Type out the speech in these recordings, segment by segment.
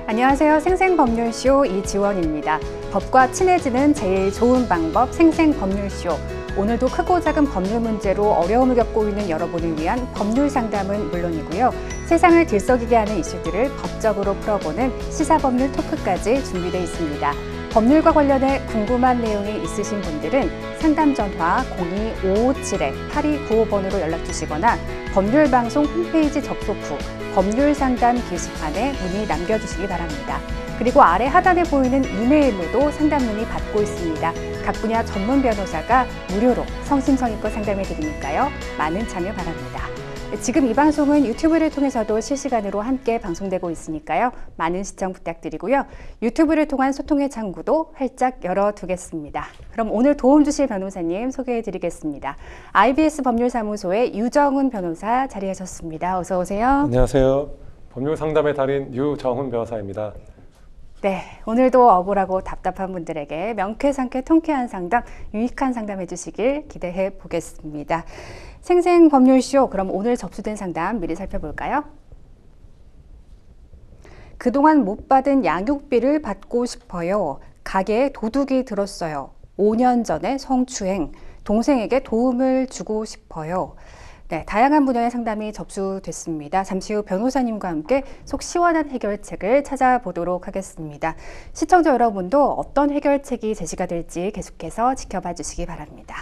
안녕하세요. 생생법률쇼 이지원입니다. 법과 친해지는 제일 좋은 방법 생생법률쇼. 오늘도 크고 작은 법률 문제로 어려움을 겪고 있는 여러분을 위한 법률 상담은 물론이고요. 세상을 들썩이게 하는 이슈들을 법적으로 풀어보는 시사법률 토크까지 준비되어 있습니다. 법률과 관련해 궁금한 내용이 있으신 분들은 상담 전화 02-557-8295번으로 연락주시거나 법률방송 홈페이지 접속 후 법률상담 게시판에 문의 남겨주시기 바랍니다. 그리고 아래 하단에 보이는 이메일로도 상담 문의 받고 있습니다. 각 분야 전문 변호사가 무료로 성심성의껏 상담해 드리니까요. 많은 참여 바랍니다. 지금 이 방송은 유튜브를 통해서도 실시간으로 함께 방송되고 있으니까요. 많은 시청 부탁드리고요. 유튜브를 통한 소통의 창구도 활짝 열어두겠습니다. 그럼 오늘 도움 주실 변호사님 소개해 드리겠습니다. IBS 법률사무소의 유정훈 변호사 자리하셨습니다. 어서 오세요. 안녕하세요. 법률상담의 달인 유정훈 변호사입니다. 네, 오늘도 억울하고 답답한 분들에게 명쾌상쾌 통쾌한 상담, 유익한 상담 해주시길 기대해 보겠습니다. 생생법률쇼, 그럼 오늘 접수된 상담 미리 살펴볼까요? 그동안 못 받은 양육비를 받고 싶어요. 가게에 도둑이 들었어요. 5년 전에 성추행, 동생에게 도움을 주고 싶어요. 네, 다양한 분야의 상담이 접수됐습니다. 잠시 후 변호사님과 함께 속 시원한 해결책을 찾아보도록 하겠습니다. 시청자 여러분도 어떤 해결책이 제시가 될지 계속해서 지켜봐 주시기 바랍니다.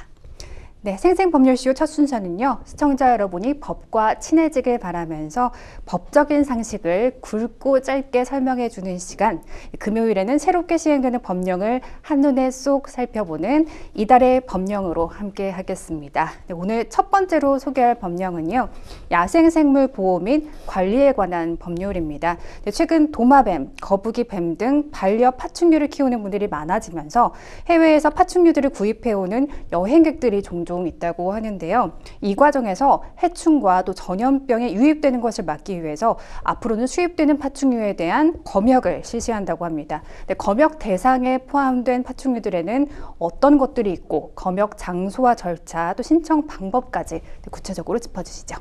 네, 생생법률쇼 첫 순서는요. 시청자 여러분이 법과 친해지길 바라면서 법적인 상식을 굵고 짧게 설명해 주는 시간, 금요일에는 새롭게 시행되는 법령을 한눈에 쏙 살펴보는 이달의 법령으로 함께 하겠습니다. 네, 오늘 첫 번째로 소개할 법령은요. 야생생물 보호 및 관리에 관한 법률입니다. 네, 최근 도마뱀, 거북이뱀 등 반려 파충류를 키우는 분들이 많아지면서 해외에서 파충류들을 구입해오는 여행객들이 종종 있다고 하는데요. 이 과정에서 해충과 또 전염병에 유입되는 것을 막기 위해서 앞으로는 수입되는 파충류에 대한 검역을 실시한다고 합니다. 검역 대상에 포함된 파충류들에는 어떤 것들이 있고 검역 장소와 절차 또 신청 방법까지 구체적으로 짚어주시죠.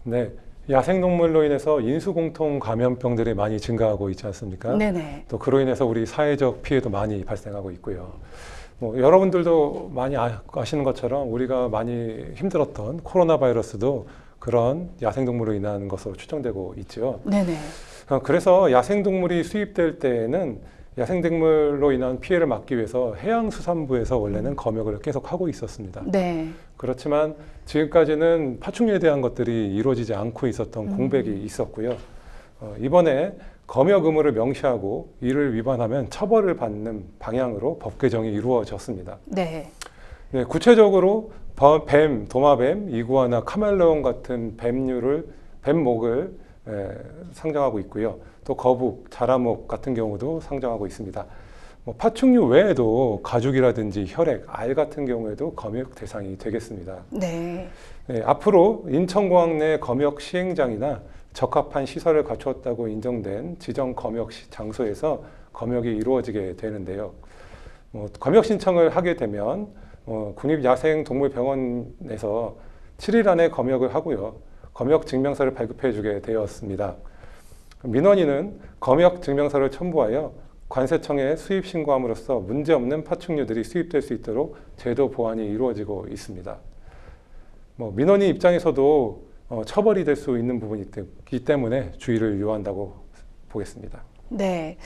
네, 야생동물로 인해서 인수공통 감염병들이 많이 증가하고 있지 않습니까? 네네. 또 그로 인해서 우리 사회적 피해도 많이 발생하고 있고요. 여러분들도 많이 아시는 것처럼 우리가 많이 힘들었던 코로나 바이러스도 그런 야생동물로 인한 것으로 추정되고 있죠. 네네. 그래서 야생동물이 수입될 때에는 야생동물로 인한 피해를 막기 위해서 해양수산부에서 원래는 검역을 계속 하고 있었습니다. 네. 그렇지만 지금까지는 파충류에 대한 것들이 이루어지지 않고 있었던 공백이 있었고요. 이번에 검역 의무를 명시하고 이를 위반하면 처벌을 받는 방향으로 법 개정이 이루어졌습니다. 네. 네, 구체적으로 뱀, 도마뱀, 이구아나 카멜레온 같은 뱀목을 상정하고 있고요. 또 거북, 자라목 같은 경우도 상정하고 있습니다. 파충류 외에도 가죽이라든지 혈액, 알 같은 경우에도 검역 대상이 되겠습니다. 네. 네, 앞으로 인천공항 내 검역 시행장이나 적합한 시설을 갖추었다고 인정된 지정 검역 장소에서 검역이 이루어지게 되는데요. 검역 신청을 하게 되면 국립야생동물병원에서 7일 안에 검역을 하고요. 검역 증명서를 발급해 주게 되었습니다. 민원인은 검역 증명서를 첨부하여 관세청에 수입 신고함으로써 문제없는 파충류들이 수입될 수 있도록 제도 보완이 이루어지고 있습니다. 민원인 입장에서도 처벌이 될 수 있는 부분이기 때문에 주의를 요한다고 보겠습니다. 네.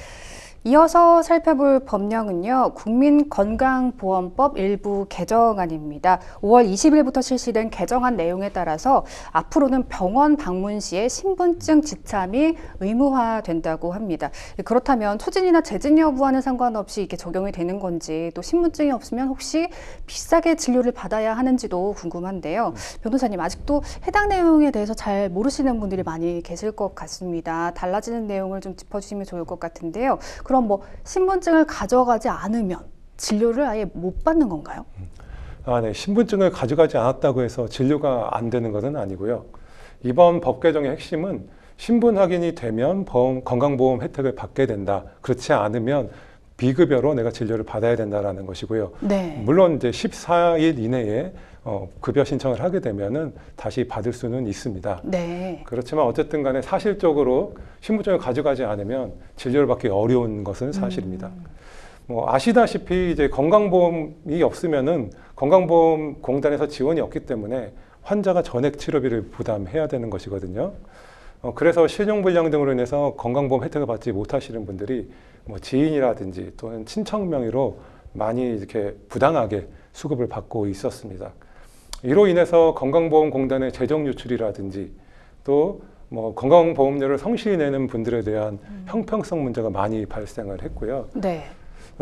이어서 살펴볼 법령은요. 국민건강보험법 일부 개정안입니다. 5월 20일부터 실시된 개정안 내용에 따라서 앞으로는 병원 방문 시에 신분증 지참이 의무화된다고 합니다. 그렇다면 초진이나 재진 여부와는 상관없이 이게 적용이 되는 건지, 또 신분증이 없으면 혹시 비싸게 진료를 받아야 하는지도 궁금한데요. 변호사님, 아직도 해당 내용에 대해서 잘 모르시는 분들이 많이 계실 것 같습니다. 달라지는 내용을 좀 짚어주시면 좋을 것 같은데요. 그럼 신분증을 가져가지 않으면 진료를 아예 못 받는 건가요? 네. 신분증을 가져가지 않았다고 해서 진료가 안 되는 것은 아니고요. 이번 법 개정의 핵심은 신분 확인이 되면 건강보험 혜택을 받게 된다. 그렇지 않으면 비급여로 내가 진료를 받아야 된다는 것이고요. 네. 물론 이제 14일 이내에 급여 신청을 하게 되면은 다시 받을 수는 있습니다. 네. 그렇지만 어쨌든 간에 사실적으로 신분증을 가져가지 않으면 진료를 받기 어려운 것은 사실입니다. 뭐 아시다시피 이제 건강보험이 없으면은 건강보험공단에서 지원이 없기 때문에 환자가 전액 치료비를 부담해야 되는 것이거든요. 그래서 실종불량 등으로 인해서 건강보험 혜택을 받지 못하시는 분들이 뭐 지인이라든지 또는 친척 명의로 많이 이렇게 부당하게 수급을 받고 있었습니다. 이로 인해서 건강보험공단의 재정 유출이라든지 또 뭐 건강보험료를 성실히 내는 분들에 대한 형평성 문제가 많이 발생을 했고요. 네.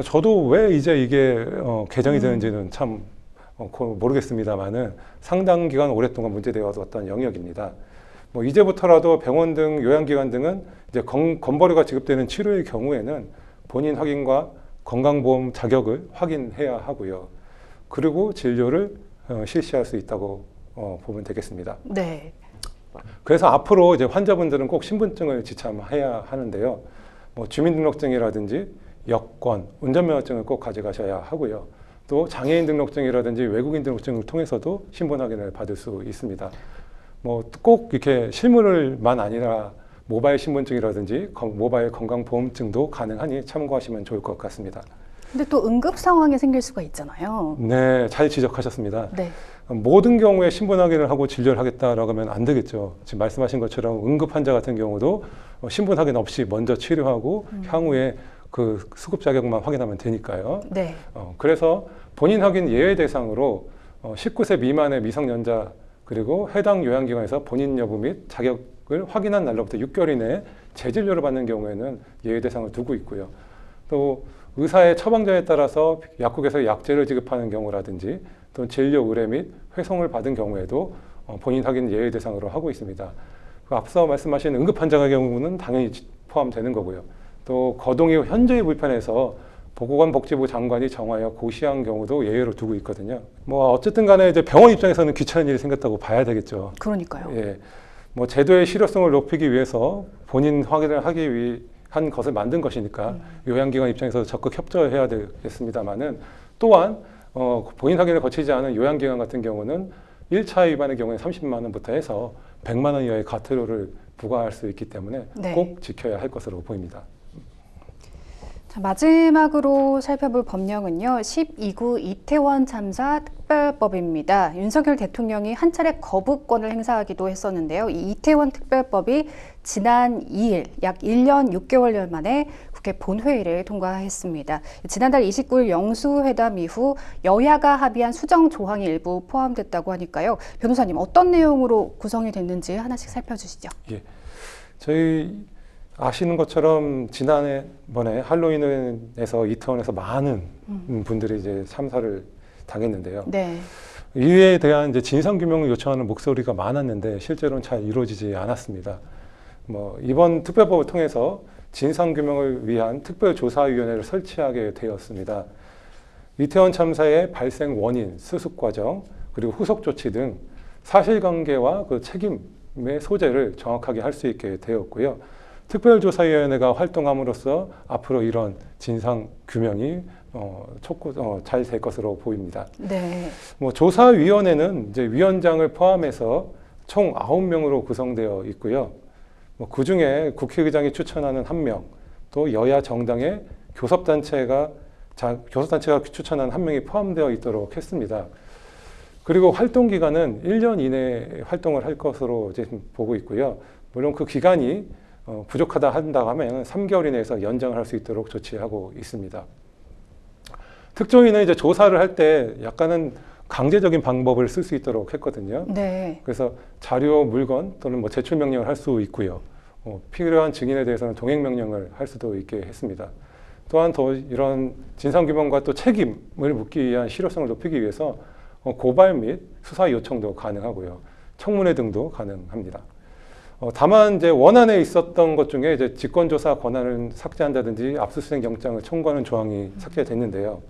저도 왜 이제 이게 개정이 되는지는 참 모르겠습니다만은 상당 기간 오랫동안 문제되어 왔던 영역입니다. 뭐 이제부터라도 병원 등 요양기관 등은 이제 건보료가 지급되는 치료의 경우에는 본인 확인과 건강보험 자격을 확인해야 하고요. 그리고 진료를 실시할 수 있다고 보면 되겠습니다. 네. 그래서 앞으로 이제 환자분들은 꼭 신분증을 지참해야 하는데요. 뭐 주민등록증이라든지 여권, 운전면허증을 꼭 가져가셔야 하고요. 또 장애인 등록증이라든지 외국인 등록증을 통해서도 신분 확인을 받을 수 있습니다. 뭐 꼭 이렇게 실물만 아니라 모바일 신분증이라든지 모바일 건강보험증도 가능하니 참고하시면 좋을 것 같습니다. 근데 또 응급 상황이 생길 수가 있잖아요. 네, 잘 지적하셨습니다. 네. 모든 경우에 신분 확인을 하고 진료를 하겠다라고 하면 안 되겠죠. 지금 말씀하신 것처럼 응급 환자 같은 경우도 신분 확인 없이 먼저 치료하고 향후에 그 수급 자격만 확인하면 되니까요. 네. 그래서 본인 확인 예외 대상으로 19세 미만의 미성년자 그리고 해당 요양기관에서 본인 여부 및 자격을 확인한 날로부터 6개월 이내에 재진료를 받는 경우에는 예외 대상을 두고 있고요. 또 의사의 처방전에 따라서 약국에서 약제를 지급하는 경우라든지 또 진료 의뢰 및 회송을 받은 경우에도 본인 확인 예외 대상으로 하고 있습니다. 앞서 말씀하신 응급 환자의 경우는 당연히 포함되는 거고요. 또 거동 이후 현저히 불편해서 보건복지부 장관이 정하여 고시한 경우도 예외로 두고 있거든요. 뭐 어쨌든 간에 이제 병원 입장에서는 귀찮은 일이 생겼다고 봐야 되겠죠. 그러니까요. 예. 뭐 제도의 실효성을 높이기 위해서 본인 확인을 하기 위한 것을 만든 것이니까 요양기관 입장에서 적극 협조해야 되겠습니다만은 또한 본인 확인을 거치지 않은 요양기관 같은 경우는 1차 위반의 경우에 30만 원부터 해서 100만 원 이하의 과태료를 부과할 수 있기 때문에 네. 꼭 지켜야 할 것으로 보입니다. 자, 마지막으로 살펴볼 법령은요. 12구 이태원 참사 특별법입니다. 윤석열 대통령이 한 차례 거부권을 행사하기도 했었는데요. 이 이태원 특별법이 지난 2일, 약 1년 6개월 만에 국회 본회의를 통과했습니다. 지난달 29일 영수회담 이후 여야가 합의한 수정 조항이 일부 포함됐다고 하니까요. 변호사님, 어떤 내용으로 구성이 됐는지 하나씩 살펴주시죠. 예. 저희 아시는 것처럼 지난번에 할로윈에서 이태원에서 많은 분들이 이제 참사를 당했는데요. 네. 이에 대한 이제 진상 규명을 요청하는 목소리가 많았는데 실제로는 잘 이루어지지 않았습니다. 뭐 이번 특별법을 통해서 진상 규명을 위한 특별조사위원회를 설치하게 되었습니다. 이태원 참사의 발생 원인, 수습 과정, 그리고 후속 조치 등 사실관계와 그 책임의 소재를 정확하게 할 수 있게 되었고요. 특별조사위원회가 활동함으로써 앞으로 이런 진상 규명이 잘 될 것으로 보입니다. 네. 뭐 조사위원회는 이제 위원장을 포함해서 총 9명으로 구성되어 있고요. 뭐 그중에 국회의장이 추천하는 1명, 또 여야 정당의 교섭단체가 추천한 1명이 포함되어 있도록 했습니다. 그리고 활동 기간은 1년 이내에 활동을 할 것으로 이제 보고 있고요. 물론 그 기간이 부족하다 한다고 하면 3개월 이내에서 연장을 할 수 있도록 조치하고 있습니다. 특조위는 이제 조사를 할 때 약간은 강제적인 방법을 쓸 수 있도록 했거든요. 네. 그래서 자료, 물건 또는 뭐 제출 명령을 할 수 있고요. 필요한 증인에 대해서는 동행 명령을 할 수도 있게 했습니다. 또한 더 이런 진상규명과 또 책임을 묻기 위한 실효성을 높이기 위해서 고발 및 수사 요청도 가능하고요. 청문회 등도 가능합니다. 다만 이제 원안에 있었던 것 중에 이제 직권조사 권한을 삭제한다든지 압수수색 영장을 청구하는 조항이 삭제됐는데요.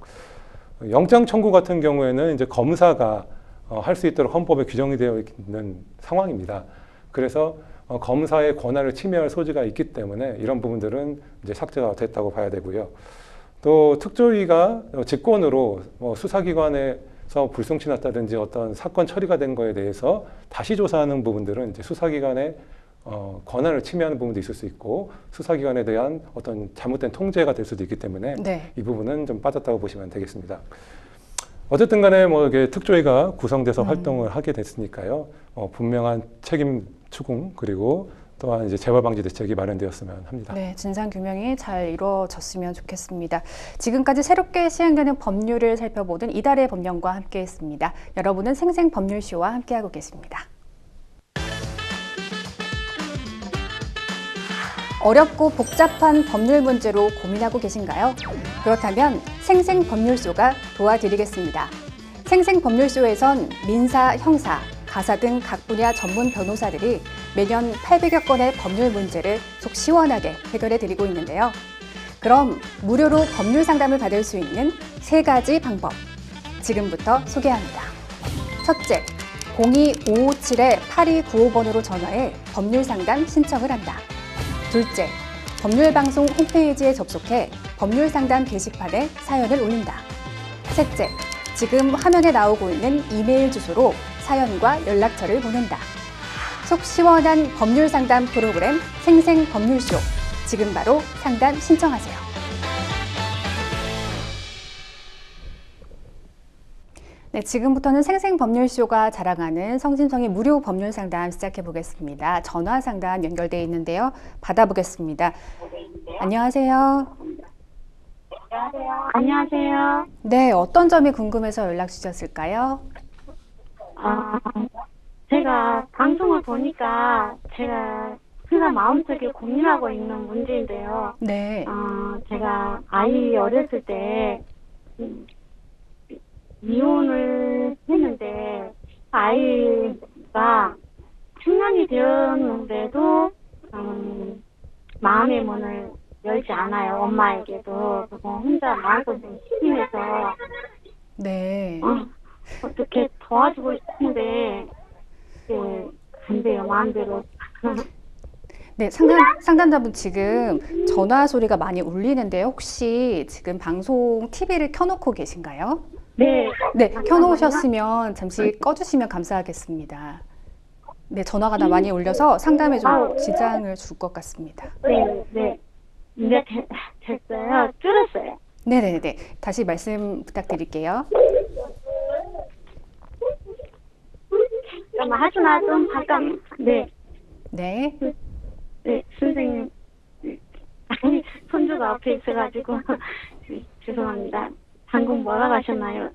영장 청구 같은 경우에는 이제 검사가 할 수 있도록 헌법에 규정이 되어 있는 상황입니다. 그래서 검사의 권한을 침해할 소지가 있기 때문에 이런 부분들은 이제 삭제가 됐다고 봐야 되고요. 또 특조위가 직권으로 수사기관의 불송치 났다든지 어떤 사건 처리가 된 거에 대해서 다시 조사하는 부분들은 이제 수사기관의 권한을 침해하는 부분도 있을 수 있고 수사기관에 대한 어떤 잘못된 통제가 될 수도 있기 때문에 네. 이 부분은 좀 빠졌다고 보시면 되겠습니다. 어쨌든 간에 뭐 이게 특조위가 구성돼서 활동을 하게 됐으니까요. 분명한 책임 추궁 그리고 또한 이제 재발 방지 대책이 마련되었으면 합니다. 네, 진상 규명이 잘 이루어졌으면 좋겠습니다. 지금까지 새롭게 시행되는 법률을 살펴보는 이달의 법령과 함께했습니다. 여러분은 생생법률쇼와 함께하고 계십니다. 어렵고 복잡한 법률 문제로 고민하고 계신가요? 그렇다면 생생법률쇼가 도와드리겠습니다. 생생법률쇼에선 민사, 형사, 가사 등 각 분야 전문 변호사들이 매년 800여 건의 법률 문제를 속 시원하게 해결해 드리고 있는데요. 그럼 무료로 법률 상담을 받을 수 있는 3가지 방법, 지금부터 소개합니다. 첫째, 02-557-8295번으로 전화해 법률 상담 신청을 한다. 둘째, 법률방송 홈페이지에 접속해 법률 상담 게시판에 사연을 올린다. 셋째, 지금 화면에 나오고 있는 이메일 주소로 사연과 연락처를 보낸다. 속 시원한 법률 상담 프로그램 생생법률쇼. 지금 바로 상담 신청하세요. 네, 지금부터는 생생법률쇼가 자랑하는 성심성의 무료 법률 상담 시작해 보겠습니다. 전화 상담 연결되어 있는데요. 받아보겠습니다. 안녕하세요. 안녕하세요. 네, 어떤 점이 궁금해서 연락 주셨을까요? 제가 방송을 보니까 제가 항상 마음속에 고민하고 있는 문제인데요. 네. 제가 아이 어렸을 때 이혼을 했는데 아이가 중년이 되었는데도 마음의 문을 열지 않아요. 엄마에게도. 그리고 혼자 마음고생 심해서 네. 어떻게 도와주고 싶은데 안 돼요. 마음대로. 네, 상담자분 지금 전화 소리가 많이 울리는데요. 혹시 지금 방송 TV를 켜놓고 계신가요? 네. 네, 켜놓으셨으면 잠시 꺼주시면 감사하겠습니다. 네, 전화가 다 많이 울려서 상담에 좀 지장을 줄 것 같습니다. 네. 이제 됐어요. 줄었어요. 네네네. 다시 말씀 부탁드릴게요. 잠깐만 하지마 좀 잠깐. 네, 네. 선생님. 아니 손주가 앞에 있어가지고 죄송합니다. 방금 뭐라고 하셨나요?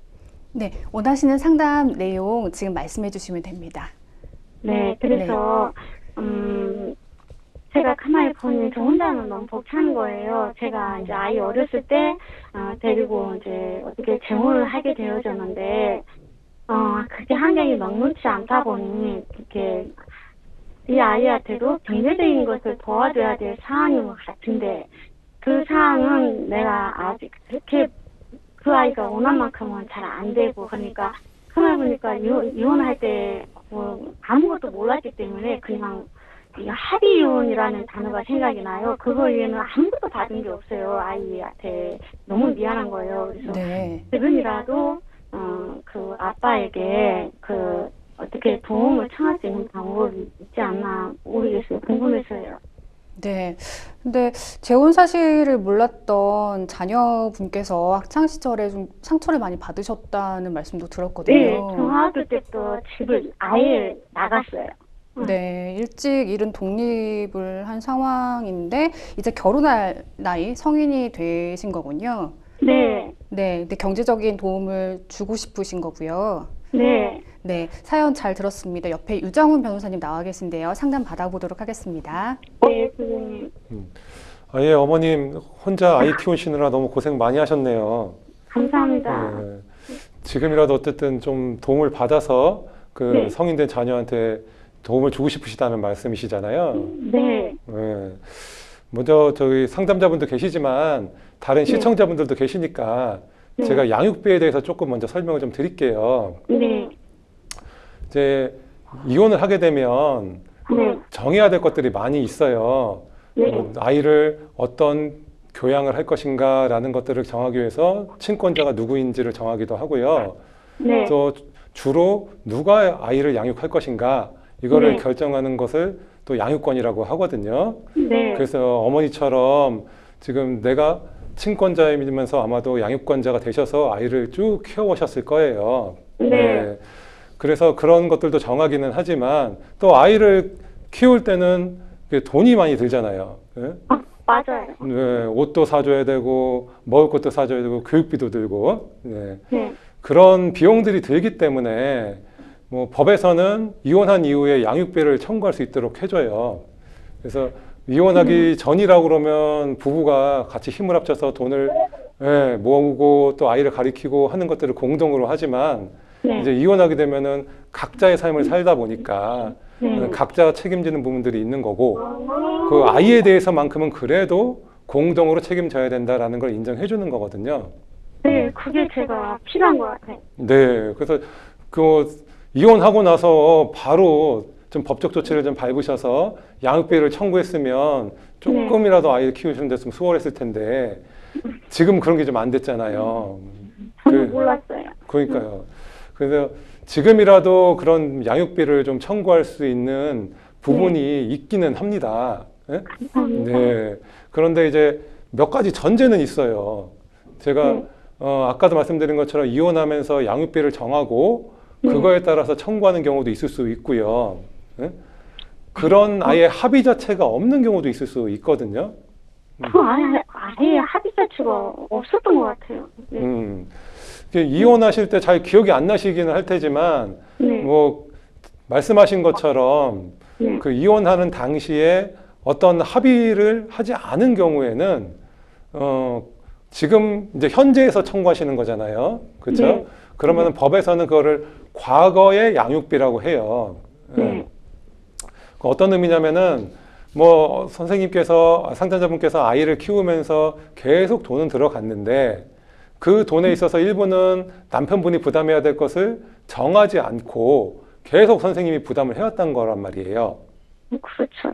네, 원하시는 상담 내용 지금 말씀해 주시면 됩니다. 네, 그래서 제가 가만히 보니 저 혼자는 너무 벅찬 거예요. 제가 이제 아이 어렸을 때 데리고 이제 어떻게 재혼을 하게 되어졌는데 그게 환경이 녹록지 않다 보니 이렇게 이 아이한테도 경제적인 것을 도와줘야 될 상황인 것 같은데 그 상황은 내가 아직 그렇게 그 아이가 원한 만큼은 잘 안 되고 그러니까 그러다 보니까 이혼할 때 아무것도 몰랐기 때문에 그냥 합의 이혼이라는 단어가 생각이 나요. 그거 위에는 아무것도 받은 게 없어요. 아이한테 너무 미안한 거예요. 그래서 네. 지금이라도 그 아빠에게 어떻게 도움을 청할 수 있는 방법이 있지 않나 모르겠어요. 궁금해서요. 네. 근데 재혼 사실을 몰랐던 자녀분께서 학창 시절에 좀 상처를 많이 받으셨다는 말씀도 들었거든요. 네, 중학교 때부터 집을 아예 나갔어요. 네, 일찍 이른 독립을 한 상황인데 이제 결혼할 나이 성인이 되신 거군요. 네, 네, 근데 경제적인 도움을 주고 싶으신 거고요. 네. 네, 사연 잘 들었습니다. 옆에 유정훈 변호사님 나와 계신데요. 상담 받아보도록 하겠습니다. 네, 선생님. 예, 어머님 혼자 아이 키우시느라 너무 고생 많이 하셨네요. 감사합니다. 지금이라도 어쨌든 좀 도움을 받아서 그 네. 성인된 자녀한테 도움을 주고 싶으시다는 말씀이시잖아요. 네, 먼저 저희 상담자분도 계시지만 다른 시청자분들도 계시니까 네. 제가 양육비에 대해서 조금 먼저 설명을 좀 드릴게요. 네, 이제 이혼을 하게 되면 네, 정해야 될 것들이 많이 있어요. 네, 아이를 어떤 교양을 할 것인가라는 것들을 정하기 위해서 친권자가 누구인지를 정하기도 하고요. 네. 또 주로 누가 아이를 양육할 것인가 이거를 네. 결정하는 것을 또 양육권이라고 하거든요. 네. 그래서 어머니처럼 지금 내가 친권자이면서 아마도 양육권자가 되셔서 아이를 쭉 키워오셨을 거예요. 네. 그래서 그런 것들도 정하기는 하지만 또 아이를 키울 때는 돈이 많이 들잖아요. 예? 맞아요. 네, 옷도 사줘야 되고 먹을 것도 사줘야 되고 교육비도 들고 네. 네. 그런 비용들이 들기 때문에 뭐 법에서는 이혼한 이후에 양육비를 청구할 수 있도록 해줘요. 그래서 이혼하기 전이라고 그러면 부부가 같이 힘을 합쳐서 돈을 모으고 또 아이를 가리키고 하는 것들을 공동으로 하지만 네. 이제 이혼하게 되면은 각자의 삶을 살다 보니까 네. 각자가 책임지는 부분들이 있는 거고 그 아이에 대해서만큼은 그래도 공동으로 책임져야 된다라는 걸 인정해 주는 거거든요. 네, 그게 제가 필요한 것 같아요. 네, 그래서 그 이혼하고 나서 바로 좀 법적 조치를 좀 밟으셔서 양육비를 청구했으면 조금이라도 아이를 키우시는 데 좀 수월했을 텐데 지금 그런 게 좀 안 됐잖아요. 저는 몰랐어요. 그러니까요. 그래서 지금이라도 그런 양육비를 좀 청구할 수 있는 부분이 있기는 합니다. 예? 감사합니다. 네. 그런데 이제 몇 가지 전제는 있어요. 제가 아까도 말씀드린 것처럼 이혼하면서 양육비를 정하고 그거에 따라서 청구하는 경우도 있을 수 있고요. 예? 그런 아예 합의 자체가 없는 경우도 있을 수 있거든요. 아예 합의 자체가 없었던 것 같아요. 네. 이혼하실 때 잘 기억이 안 나시기는 할 테지만 네. 뭐 말씀하신 것처럼 네. 그 이혼하는 당시에 어떤 합의를 하지 않은 경우에는 지금 이제 현재에서 청구하시는 거잖아요. 그렇죠? 네. 그러면은 법에서는 그거를 과거의 양육비라고 해요. 네. 그 어떤 의미냐면은 뭐 선생님께서 상담자분께서 아이를 키우면서 계속 돈은 들어갔는데 그 돈에 있어서 일부는 남편분이 부담해야 될 것을 정하지 않고 계속 선생님이 부담을 해왔던 거란 말이에요. 그렇죠.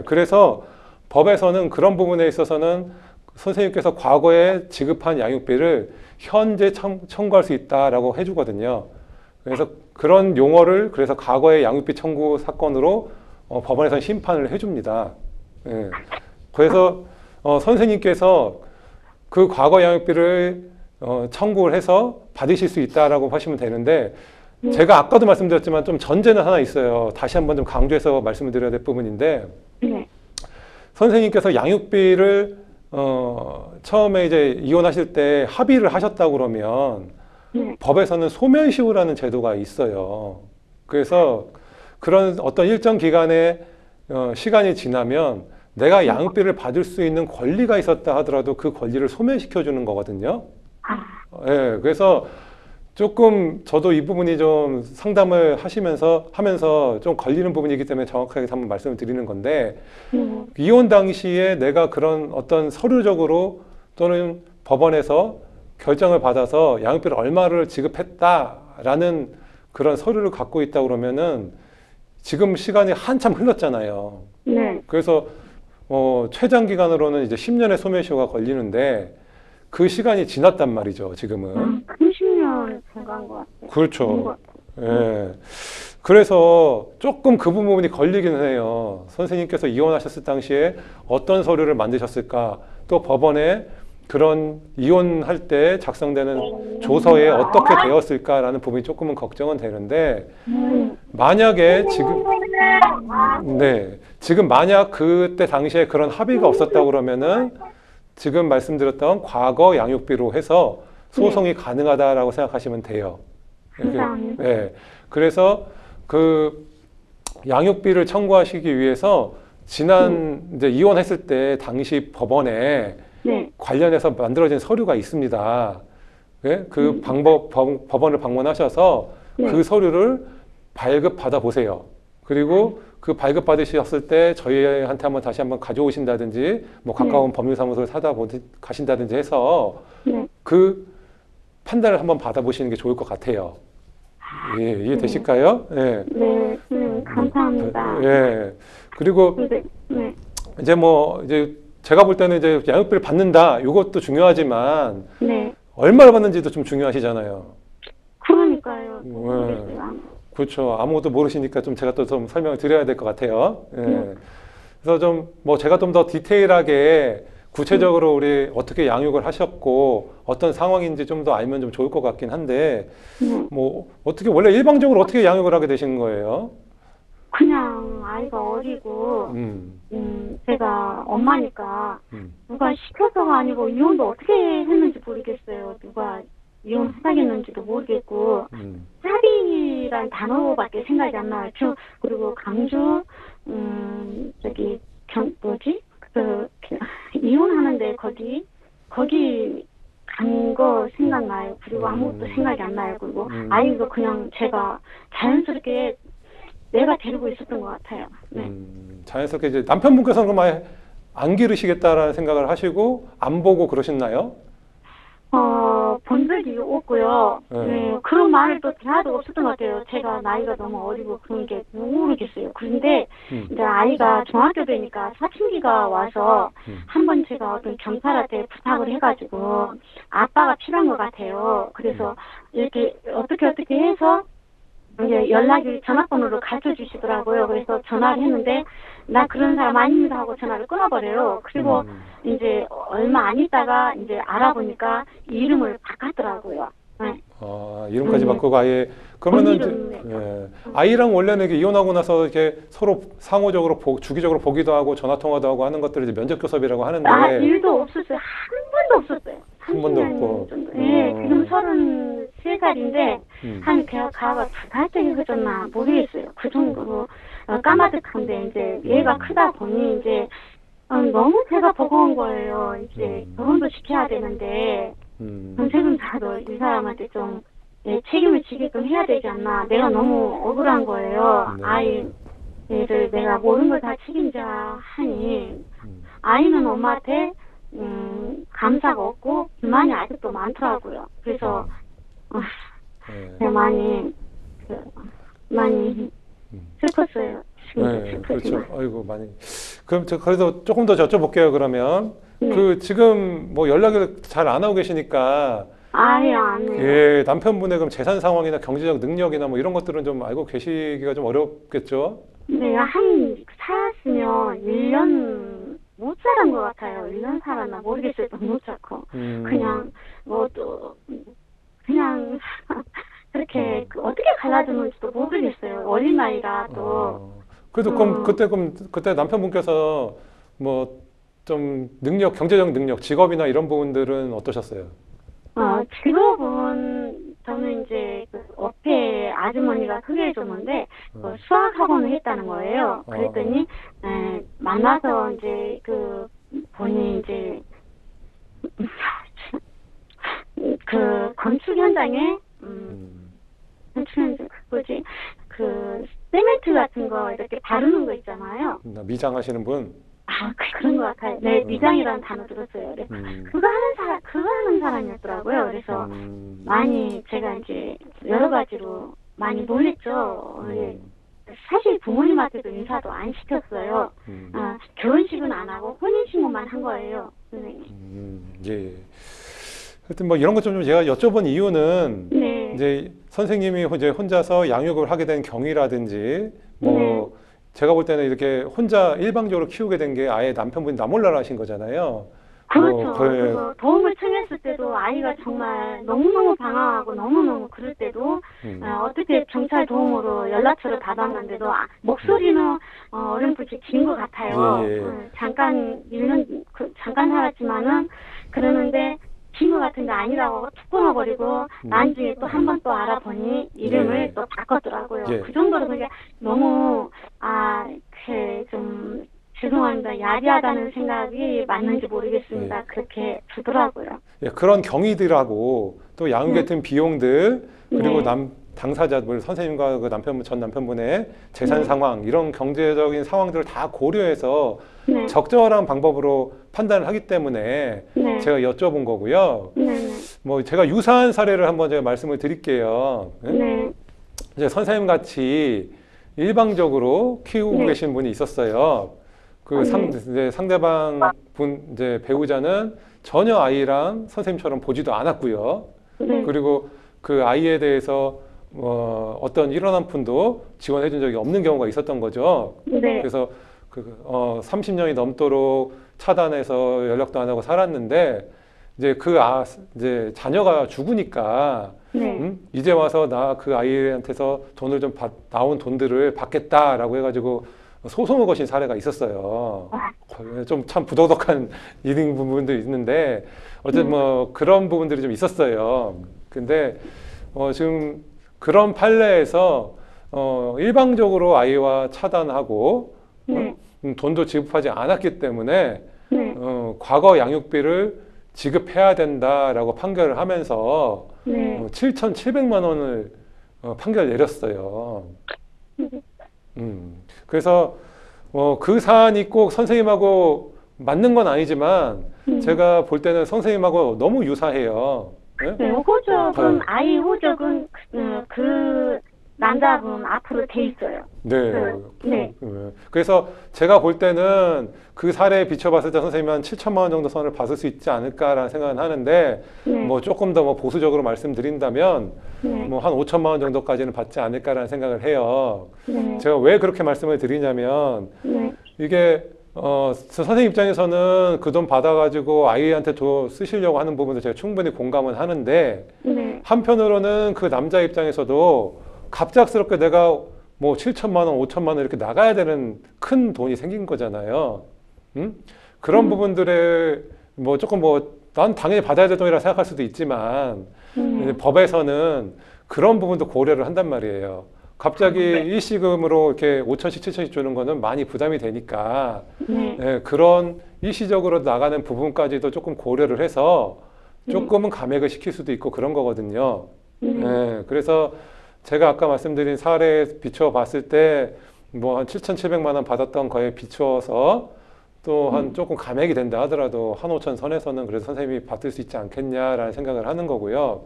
그래서 법에서는 그런 부분에 있어서는 선생님께서 과거에 지급한 양육비를 현재 청구할 수 있다라고 해주거든요. 그래서 그런 용어를 그래서 과거의 양육비 청구 사건으로 법원에서 심판을 해줍니다. 그래서 선생님께서 그 과거 양육비를 청구를 해서 받으실 수 있다라고 하시면 되는데 제가 아까도 말씀드렸지만 좀 전제는 하나 있어요. 다시 한번 좀 강조해서 말씀을 드려야 될 부분인데 네. 선생님께서 양육비를 처음에 이제 이혼하실 때 합의를 하셨다고 그러면 네. 법에서는 소멸시효라는 제도가 있어요. 그래서 그런 어떤 일정 기간의 시간이 지나면 내가 양육비를 받을 수 있는 권리가 있었다 하더라도 그 권리를 소멸시켜 주는 거거든요. 그래서 조금 저도 이 부분이 좀 상담을 하면서 좀 걸리는 부분이기 때문에 정확하게 한번 말씀을 드리는 건데 이혼 당시에 내가 그런 어떤 서류적으로 또는 법원에서 결정을 받아서 양육비를 얼마를 지급했다라는 그런 서류를 갖고 있다 그러면은 지금 시간이 한참 흘렀잖아요. 네. 그래서 최장 기간으로는 이제 10년의 소멸시효가 걸리는데 그 시간이 지났단 말이죠, 지금은. 30년 돼간 것 같아요. 그렇죠. 그래서 조금 그 부분이 걸리기는 해요. 선생님께서 이혼하셨을 당시에 어떤 서류를 만드셨을까? 또 법원에 그런 이혼할 때 작성되는 조서에 어떻게 되었을까라는 부분이 조금은 걱정은 되는데 만약에 지금 만약 그때 당시에 그런 합의가 없었다고 그러면은 지금 말씀드렸던 과거 양육비로 해서 소송이 가능하다라고 생각하시면 돼요. 감사합니다. 그래서 그 양육비를 청구하시기 위해서 지난 이제 이혼했을 때 당시 법원에 관련해서 만들어진 서류가 있습니다. 그 법원을 방문하셔서 그 서류를 발급받아 보세요. 그리고 그 발급받으셨을 때 저희한테 다시 한번 가져오신다든지 뭐 가까운 법률사무소를 가신다든지 해서 그 판단을 한번 받아보시는 게 좋을 것 같아요. 이해되실까요? 네, 감사합니다. 그리고 이제 제가 볼 때는 이제 양육비를 받는다 이것도 중요하지만 얼마를 받는지도 좀 중요하시잖아요. 모르겠어요. 그렇죠. 아무것도 모르시니까 좀 제가 또 좀 설명을 드려야 될 것 같아요. 예. 그래서 좀 뭐 제가 좀 더 디테일하게 구체적으로 우리 어떻게 양육을 하셨고 어떤 상황인지 좀 더 알면 좀 좋을 것 같긴 한데 뭐 어떻게 원래 일방적으로 어떻게 양육을 하게 되신 거예요? 그냥 아이가 어리고 제가 엄마니까 누가 시켜서가 아니고 이혼도 어떻게 했는지 모르겠어요. 누가 이혼하겠는지도 모르겠고 합의란 단어밖에 생각이 안 나요. 그리고 강주 저기 뭐지 그 이혼하는데 거기 간 거 생각나요. 그리고 아무것도 생각이 안 나요. 그리고 아이도 그냥 제가 자연스럽게 내가 데리고 있었던 것 같아요. 네. 자연스럽게 이제 남편분께서는 그럼 아예 안 기르시겠다라는 생각을 하시고 안 보고 그러셨나요? 본 적이 없고요. 네. 네, 그런 말을 또 대화도 없었던 것 같아요. 제가 나이가 너무 어리고 그런 게 모르겠어요. 그런데 이제 아이가 중학교 되니까 사춘기가 와서 한번 제가 어떤 경찰한테 부탁을 해가지고 아빠가 필요한 것 같아요. 그래서 이렇게 어떻게 해서 이제 연락이 전화번호를 가르쳐 주시더라고요. 그래서 전화를 했는데 나 그런 사람 아닙니다 하고 전화를 끊어버려요. 그리고 이제 얼마 안 있다가 이제 알아보니까 이름을 바꿨더라고요. 네. 아, 이름까지 바꾸고 아예 그러면은 이제, 아이랑 원래는 이렇게 이혼하고 나서 이렇게 서로 상호적으로 주기적으로 보기도 하고 전화 통화도 하고 하는 것들을 이제 면접 교섭이라고 하는데 일도 없었어요. 한 번도 없었어요. 한 번도 없고. 네, 지금 33살인데 한 개가 2달째 흐졌나 모르겠어요. 그 정도로 까마득한데 이제 얘가 크다 보니 이제 너무 제가 버거운 거예요. 이제 결혼도 시켜야 되는데 전세금사도 이 사람한테 좀 책임을 지게끔 해야 되지 않나. 내가 너무 억울한 거예요. 네. 아이를 내가 모든 걸 다 책임져야 하니 아이는 엄마한테 감사가 없고 불만이 아직도 많더라고요. 그래서 많이 슬펐어요. 네, 그렇죠. 아이고 많이. 그럼 그래서 조금 더 여쭤볼게요. 그러면 그 지금 뭐 연락을 잘 안 하고 계시니까 아예 안 해요. 예, 남편분의 그럼 재산 상황이나 경제적 능력이나 뭐 이런 것들은 좀 알고 계시기가 좀 어렵겠죠? 네, 살았으면 1년 못 살은 것 같아요. 1년 살았나 모르겠어요. 너무 좋고 그냥 그냥 그렇게 어떻게 갈라졌는지도 모르겠어요. 어린 나이라 또. 그래도 그럼 그때 남편분께서 뭐 좀 경제적 능력, 직업이나 이런 부분들은 어떠셨어요? 직업은 저는 이제 그 옆에 아주머니가 소개해 줬는데 수학 학원을 했다는 거예요. 그랬더니 만나서 이제 그 본인이 이제 그 건축 현장에 뭐지 그 세멘트 같은 거 이렇게 바르는 거 있잖아요. 미장하시는 분? 그런 것 같아요. 네, 미장이라는 단어 들었어요. 그래서 그거 하는 사람이었더라고요. 그래서 많이 제가 이제 여러 가지로 많이 놀랬죠. 사실 부모님한테도 인사도 안 시켰어요. 결혼식은 안 하고 혼인신고만 한 거예요, 선생님. 예. 하여튼 뭐 이런 것 좀 제가 여쭤본 이유는 이제 선생님이 이제 혼자서 양육을 하게 된 경위라든지 뭐 제가 볼 때는 이렇게 혼자 일방적으로 키우게 된 게 아예 남편분이 나몰라라 하신 거잖아요. 그렇죠. 그래서 도움을 청했을 때도 아이가 정말 너무너무 방황하고 너무너무 그럴 때도 어떻게 경찰 도움으로 연락처를 받았는데도 목소리는 어렴풋이 긴 것 같아요. 잠깐 살았지만은 그러는데 긴 것 같은데 아니라고 툭 끊어버리고 나중에 또 한 번 또 알아보니 이름을 또 바꿨더라고요. 그 정도로 그게 너무 좀 죄송합니다. 야비하다는 생각이 맞는지 모르겠습니다. 그렇게 주더라고요. 그런 경위들하고 또 양육에 든 비용들 그리고 당사자들 선생님과 그 전 남편분의 재산 상황 이런 경제적인 상황들을 다 고려해서 적절한 방법으로 판단을 하기 때문에 제가 여쭤본 거고요. 뭐 제가 유사한 사례를 한번 제가 말씀을 드릴게요. 이제 선생님 같이 일방적으로 키우고 계신 분이 있었어요. 이제 상대방 이제 배우자는 전혀 아이랑 선생님처럼 보지도 않았고요. 그리고 그 아이에 대해서 어떤 일원한 푼도 지원해 준 적이 없는 경우가 있었던 거죠. 네. 그래서 30년이 넘도록 차단해서 연락도 안 하고 살았는데 이제 이제 자녀가 죽으니까 네. 이제 와서 나 그 아이한테서 돈을 좀 나온 돈들을 받겠다라고 해가지고 소송을 거신 사례가 있었어요. 좀 참 부도덕한 일인 부분도 있는데 어쨌든 뭐 그런 부분들이 좀 있었어요. 근데 지금 그런 판례에서 일방적으로 아이와 차단하고 네. 돈도 지급하지 않았기 때문에 네. 과거 양육비를 지급해야 된다라고 판결을 하면서 네. 7,700만 원을 판결 내렸어요. 그래서 그 사안이 꼭 선생님하고 맞는 건 아니지만 제가 볼 때는 선생님하고 너무 유사해요. 네? 네, 호적은 아이 호적은 그 남자분 앞으로 돼 있어요. 네. 네. 그래서 제가 볼 때는 그 사례에 비춰봤을 때 선생님이 한 7천만 원 정도 선을 받을 수 있지 않을까라는 생각은 하는데 네. 뭐 조금 더 뭐 보수적으로 말씀드린다면 네. 뭐 한 5천만 원 정도까지는 받지 않을까라는 생각을 해요. 네. 제가 왜 그렇게 말씀을 드리냐면 네. 이게 선생님 입장에서는 그 돈 받아가지고 아이한테 쓰시려고 하는 부분도 제가 충분히 공감은 하는데 네. 한편으로는 그 남자 입장에서도 갑작스럽게 내가 뭐 7천만 원, 5천만 원 이렇게 나가야 되는 큰 돈이 생긴 거잖아요. 그런 부분들에 뭐 조금 난 당연히 받아야 될 돈이라 생각할 수도 있지만 법에서는 그런 부분도 고려를 한단 말이에요. 갑자기 일시금으로 이렇게 5천씩, 7천씩 주는 거는 많이 부담이 되니까 네. 예, 그런 일시적으로 나가는 부분까지도 조금 고려를 해서 조금은 감액을 시킬 수도 있고 그런 거거든요. 예, 그래서 제가 아까 말씀드린 사례에 비춰 봤을 때 뭐 한 7,700만 원 받았던 거에 비추어서 또 한 조금 감액이 된다 하더라도 한 5천 선에서는 그래도 선생님이 받을 수 있지 않겠냐라는 생각을 하는 거고요.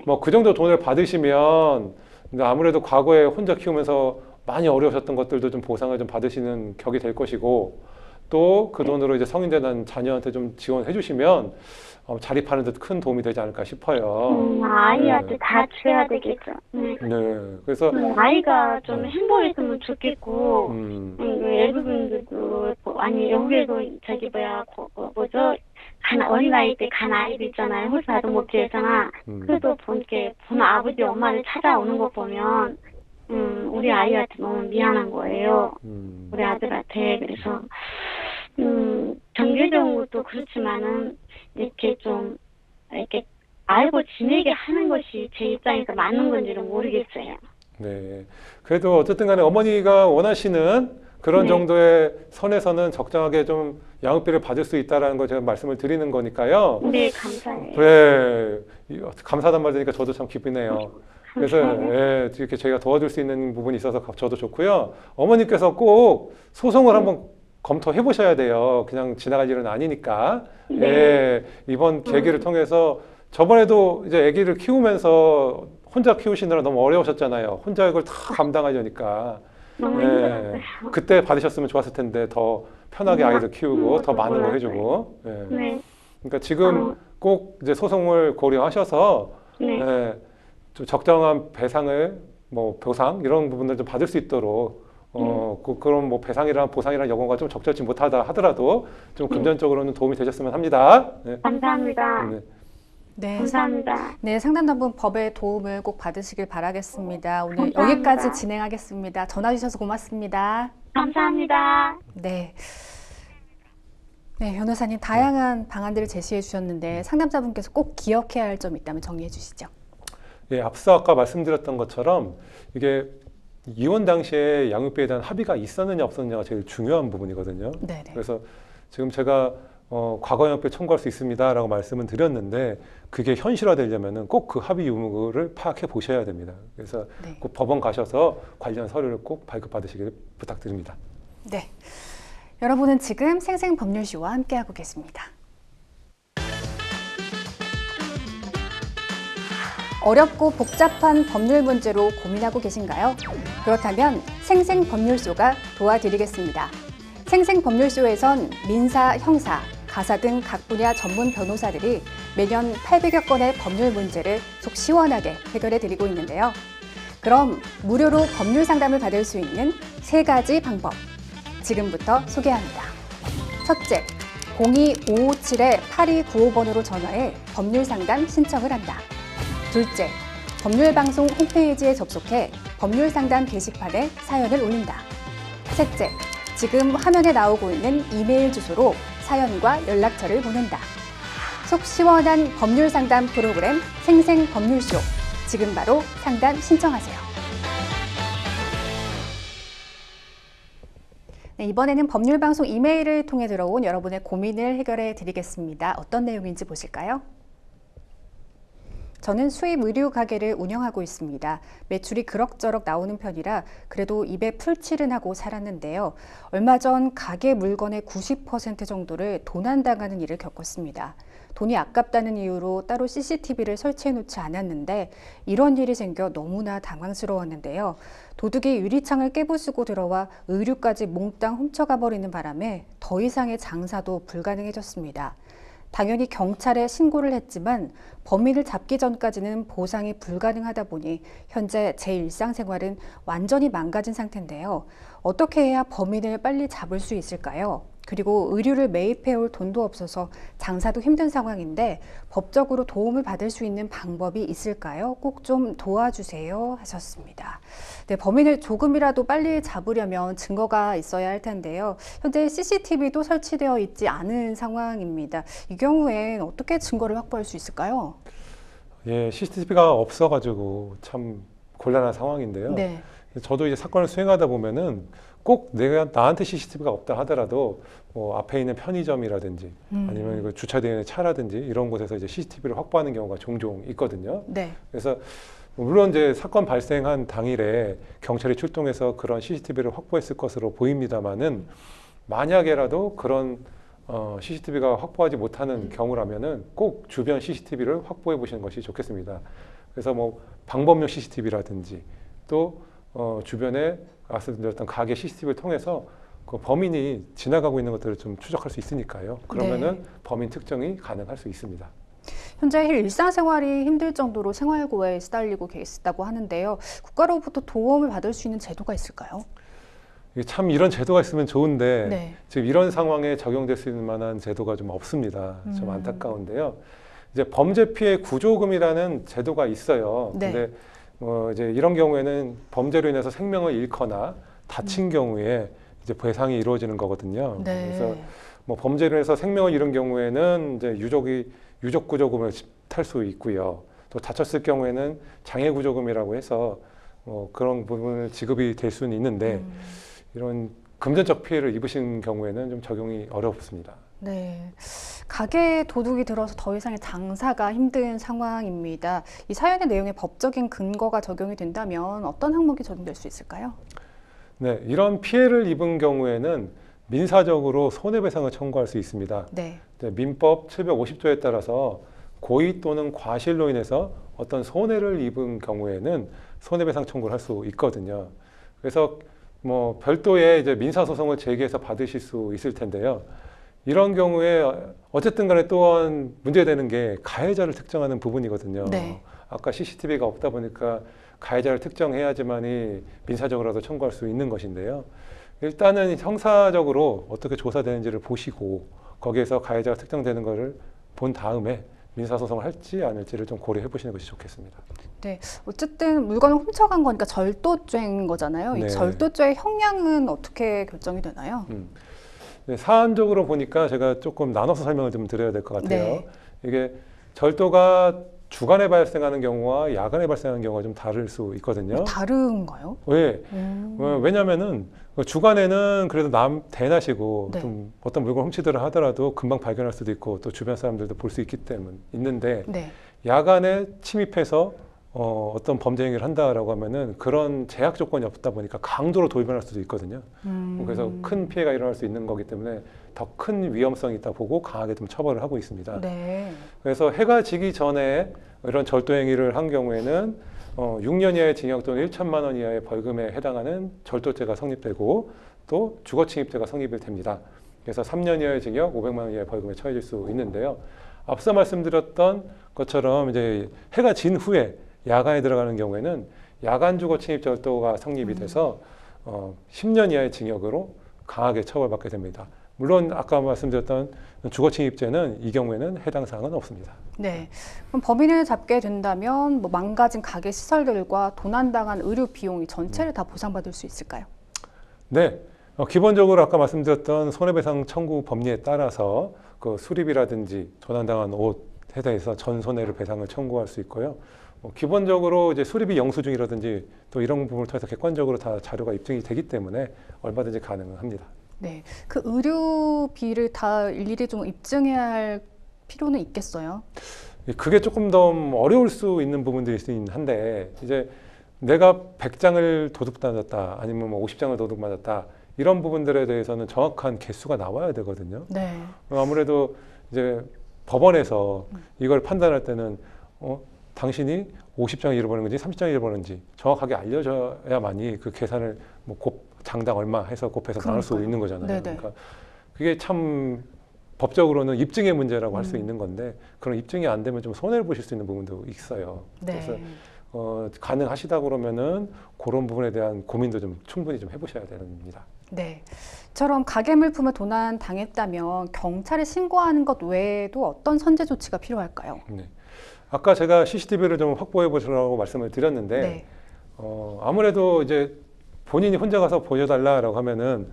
뭐 그 정도 돈을 받으시면 아무래도 과거에 혼자 키우면서 많이 어려우셨던 것들도 좀 보상을 좀 받으시는 격이 될 것이고 또 그 돈으로 이제 성인 된 자녀한테 좀 지원해 주시면 자립하는 데 큰 도움이 되지 않을까 싶어요. 아이한테 다 줘야 되겠죠. 네. 네. 그래서 아이가 좀 행복했으면 좋겠고, 외국인들도, 아니, 여기에도 뭐죠? 어린아이 때 간 아이들 있잖아요. 홀사아동복지회잖아. 그래도 보는 아버지, 엄마를 찾아오는 거 보면, 우리 아이한테 너무 미안한 거예요. 우리 아들한테. 그래서, 경제적인 것도 그렇지만은, 이렇게 알고 지내게 하는 것이 제 입장에서 맞는 건지는 모르겠어요. 네. 그래도 어쨌든 간에 어머니가 원하시는 그런 네. 정도의 선에서는 적정하게 좀 양육비를 받을 수 있다라는 걸 제가 말씀을 드리는 거니까요. 네, 감사해요. 네. 감사하단 말 들으니까 저도 참 기쁘네요. 그래서 예, 이렇게 저희가 도와줄 수 있는 부분이 있어서 저도 좋고요. 어머니께서 꼭 소송을 한번 검토해 보셔야 돼요. 그냥 지나갈 일은 아니니까. 네. 예, 이번 계기를 통해서 저번에도 이제 아기를 키우면서 혼자 키우시느라 너무 어려우셨잖아요. 혼자 이걸 다 감당하려니까. 너무 예, 힘들었어요. 그때 받으셨으면 좋았을 텐데 더 편하게 아이들 키우고 더 많은 거 해주고. 예. 네. 그러니까 지금 꼭 이제 소송을 고려하셔서 네. 예, 좀 적정한 배상을 뭐 보상 이런 부분들 좀 받을 수 있도록 그런 뭐 배상이랑 보상이랑 용어가 좀 적절치 못하다 하더라도 좀 금전적으로는 도움이 되셨으면 합니다. 네. 감사합니다. 네. 네, 감사합니다. 네, 상담단분 법의 도움을 꼭 받으시길 바라겠습니다. 오늘 감사합니다. 여기까지 진행하겠습니다. 전화 주셔서 고맙습니다. 감사합니다. 네. 네, 변호사님 다양한 방안들을 제시해 주셨는데 상담자분께서 꼭 기억해야 할 점이 있다면 정리해 주시죠. 예, 앞서 아까 말씀드렸던 것처럼 이게 이혼 당시에 양육비에 대한 합의가 있었느냐 없었느냐가 제일 중요한 부분이거든요. 네, 네. 그래서 지금 제가 과거 양육비 청구할 수 있습니다라고 말씀은 드렸는데 그게 현실화되려면은 꼭 그 합의 유무를 파악해 보셔야 됩니다. 그래서 네. 꼭 법원 가셔서 관련 서류를 꼭 발급받으시길 부탁드립니다. 네. 여러분은 지금 생생법률쇼와 함께하고 계십니다. 어렵고 복잡한 법률 문제로 고민하고 계신가요? 그렇다면 생생법률쇼가 도와드리겠습니다. 생생법률쇼에선 민사, 형사, 가사 등 각 분야 전문 변호사들이 매년 800여 건의 법률 문제를 속 시원하게 해결해 드리고 있는데요. 그럼 무료로 법률 상담을 받을 수 있는 3가지 방법 지금부터 소개합니다. 첫째, 02-557-8295번으로 전화해 법률 상담 신청을 한다. 둘째, 법률방송 홈페이지에 접속해 법률 상담 게시판에 사연을 올린다. 셋째, 지금 화면에 나오고 있는 이메일 주소로 사연과 연락처를 보낸다. 속 시원한 법률 상담 프로그램 생생법률쇼. 지금 바로 상담 신청하세요. 네, 이번에는 법률방송 이메일을 통해 들어온 여러분의 고민을 해결해 드리겠습니다. 어떤 내용인지 보실까요? 저는 수입 의류 가게를 운영하고 있습니다. 매출이 그럭저럭 나오는 편이라 그래도 입에 풀칠은 하고 살았는데요. 얼마 전 가게 물건의 90% 정도를 도난당하는 일을 겪었습니다. 돈이 아깝다는 이유로 따로 CCTV를 설치해 놓지 않았는데 이런 일이 생겨 너무나 당황스러웠는데요. 도둑이 유리창을 깨부수고 들어와 의류까지 몽땅 훔쳐가 버리는 바람에 더 이상의 장사도 불가능해졌습니다. 당연히 경찰에 신고를 했지만 범인을 잡기 전까지는 보상이 불가능하다 보니 현재 제 일상생활은 완전히 망가진 상태인데요. 어떻게 해야 범인을 빨리 잡을 수 있을까요? 그리고 의류를 매입해올 돈도 없어서 장사도 힘든 상황인데 법적으로 도움을 받을 수 있는 방법이 있을까요? 꼭 좀 도와주세요 하셨습니다. 네, 범인을 조금이라도 빨리 잡으려면 증거가 있어야 할 텐데요. 현재 CCTV도 설치되어 있지 않은 상황입니다. 이 경우엔 어떻게 증거를 확보할 수 있을까요? 예, CCTV가 없어가지고 참 곤란한 상황인데요. 네. 저도 이제 사건을 수행하다 보면은 꼭 내가 나한테 CCTV가 없다 하더라도 뭐 앞에 있는 편의점이라든지 아니면 이거 주차되어 있는 차라든지 이런 곳에서 이제 CCTV를 확보하는 경우가 종종 있거든요. 네. 그래서 물론 이제 사건 발생한 당일에 경찰이 출동해서 그런 CCTV를 확보했을 것으로 보입니다만은 만약에라도 그런 CCTV가 확보하지 못하는 경우라면은 꼭 주변 CCTV를 확보해 보시는 것이 좋겠습니다. 그래서 뭐 방범용 CCTV라든지 또 주변에 말씀드렸던 가게 CCTV를 통해서 그 범인이 지나가고 있는 것들을 좀 추적할 수 있으니까요. 그러면은 네. 범인 특정이 가능할 수 있습니다. 현재 일상생활이 힘들 정도로 생활고에 시달리고 계시다고 하는데요. 국가로부터 도움을 받을 수 있는 제도가 있을까요? 이게 참 이런 제도가 있으면 좋은데 네. 지금 이런 상황에 적용될 수 있는 만한 제도가 좀 없습니다. 좀 안타까운데요. 이제 범죄 피해 구조금이라는 제도가 있어요. 네. 근데 이제 이런 경우에는 범죄로 인해서 생명을 잃거나 다친 경우에 이제 배상이 이루어지는 거거든요. 네. 그래서 뭐 범죄로 해서 생명을 잃은 경우에는 이제 유족 구조금을 탈 수 있고요. 또 다쳤을 경우에는 장애 구조금이라고 해서 그런 부분을 지급이 될 수는 있는데 이런 금전적 피해를 입으신 경우에는 좀 적용이 어렵습니다. 네. 가게에 도둑이 들어서 더 이상의 장사가 힘든 상황입니다. 이 사연의 내용에 법적인 근거가 적용이 된다면 어떤 항목이 적용될 수 있을까요? 네, 이런 피해를 입은 경우에는 민사적으로 손해배상을 청구할 수 있습니다. 네. 민법 750조에 따라서 고의 또는 과실로 인해서 어떤 손해를 입은 경우에는 손해배상 청구를 할 수 있거든요. 그래서 뭐 별도의 이제 민사소송을 제기해서 받으실 수 있을 텐데요. 이런 경우에 어쨌든 간에 또한 문제되는 게 가해자를 특정하는 부분이거든요. 네. 아까 CCTV가 없다 보니까 가해자를 특정해야지만이 민사적으로라도 청구할 수 있는 것인데요. 일단은 형사적으로 어떻게 조사되는지를 보시고 거기에서 가해자가 특정되는 것을 본 다음에 민사소송을 할지 안 할지를 좀 고려해 보시는 것이 좋겠습니다. 네. 어쨌든 물건을 훔쳐간 거니까 절도죄인 거잖아요. 네. 이 절도죄의 형량은 어떻게 결정이 되나요? 네, 사안적으로 보니까 제가 조금 나눠서 설명을 좀 드려야 될 것 같아요. 네. 이게 절도가 주간에 발생하는 경우와 야간에 발생하는 경우가 좀 다를 수 있거든요. 다른가요? 왜? 왜냐면은 주간에는 그래도 대낮이고 네. 좀 어떤 물건 훔치더라 하더라도 금방 발견할 수도 있고 또 주변 사람들도 볼 수 있기 때문에 있는데 네. 야간에 침입해서 어떤 범죄 행위를 한다라고 하면은 그런 제약 조건이 없다 보니까 강도로 돌변할 수도 있거든요. 그래서 큰 피해가 일어날 수 있는 거기 때문에 더 큰 위험성이 있다 보고 강하게 좀 처벌을 하고 있습니다. 네. 그래서 해가 지기 전에 이런 절도 행위를 한 경우에는 6년 이하의 징역 또는 1천만 원 이하의 벌금에 해당하는 절도죄가 성립되고 또 주거침입죄가 성립이 됩니다. 그래서 3년 이하의 징역, 500만 원 이하의 벌금에 처해질 수 있는데요. 앞서 말씀드렸던 것처럼 이제 해가 진 후에 야간에 들어가는 경우에는 야간 주거 침입 절도가 성립이 돼서 10년 이하의 징역으로 강하게 처벌받게 됩니다. 물론 아까 말씀드렸던 주거 침입죄는 이 경우에는 해당 사항은 없습니다. 네. 그럼 범인을 잡게 된다면 뭐 망가진 가게 시설들과 도난당한 의료 비용이 전체를 다 보상받을 수 있을까요? 네. 기본적으로 아까 말씀드렸던 손해배상 청구 법리에 따라서 그 수리비라든지 도난당한 옷에 대해서 전 손해를 배상을 청구할 수 있고요. 기본적으로 이제 수리비 영수증이라든지 또 이런 부분을 통해서 객관적으로 다 자료가 입증이 되기 때문에 얼마든지 가능합니다. 네. 그 의료비를 다 일일이 좀 입증해야 할 필요는 있겠어요? 그게 조금 더 어려울 수 있는 부분들이 있긴 한데 이제 내가 100장을 도둑맞았다 아니면 뭐 50장을 도둑맞았다 이런 부분들에 대해서는 정확한 개수가 나와야 되거든요. 네. 아무래도 이제 법원에서 이걸 판단할 때는 당신이 50장을 잃어버린 건지 30장을 잃어버렸는지 정확하게 알려져야만이 그 계산을 뭐 장당 얼마 해서 곱해서 나눌 수 있는 거잖아요. 네네. 그러니까 그게 참 법적으로는 입증의 문제라고 할 수 있는 건데 그런 입증이 안 되면 좀 손해를 보실 수 있는 부분도 있어요. 네. 그래서 가능하시다 그러면은 그런 부분에 대한 고민도 좀 충분히 좀 해보셔야 됩니다. 네. 처럼 가계 물품을 도난 당했다면 경찰에 신고하는 것 외에도 어떤 선제 조치가 필요할까요? 네. 아까 제가 CCTV를 좀 확보해 보시라고 말씀을 드렸는데 네. 아무래도 이제 본인이 혼자 가서 보여달라고 하면은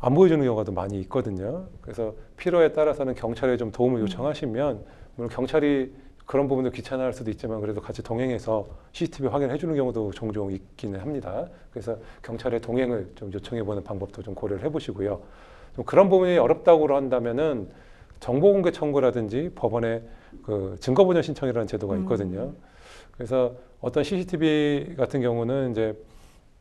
안 보여주는 경우가 많이 있거든요. 그래서 필요에 따라서는 경찰에 좀 도움을 요청하시면 물론 경찰이 그런 부분도 귀찮아할 수도 있지만 그래도 같이 동행해서 CCTV 확인해 주는 경우도 종종 있기는 합니다. 그래서 경찰의 동행을 좀 요청해 보는 방법도 좀 고려를 해보시고요. 좀 그런 부분이 어렵다고 한다면은 정보공개 청구라든지 법원에 그 증거보전 신청이라는 제도가 있거든요. 그래서 어떤 CCTV 같은 경우는 이제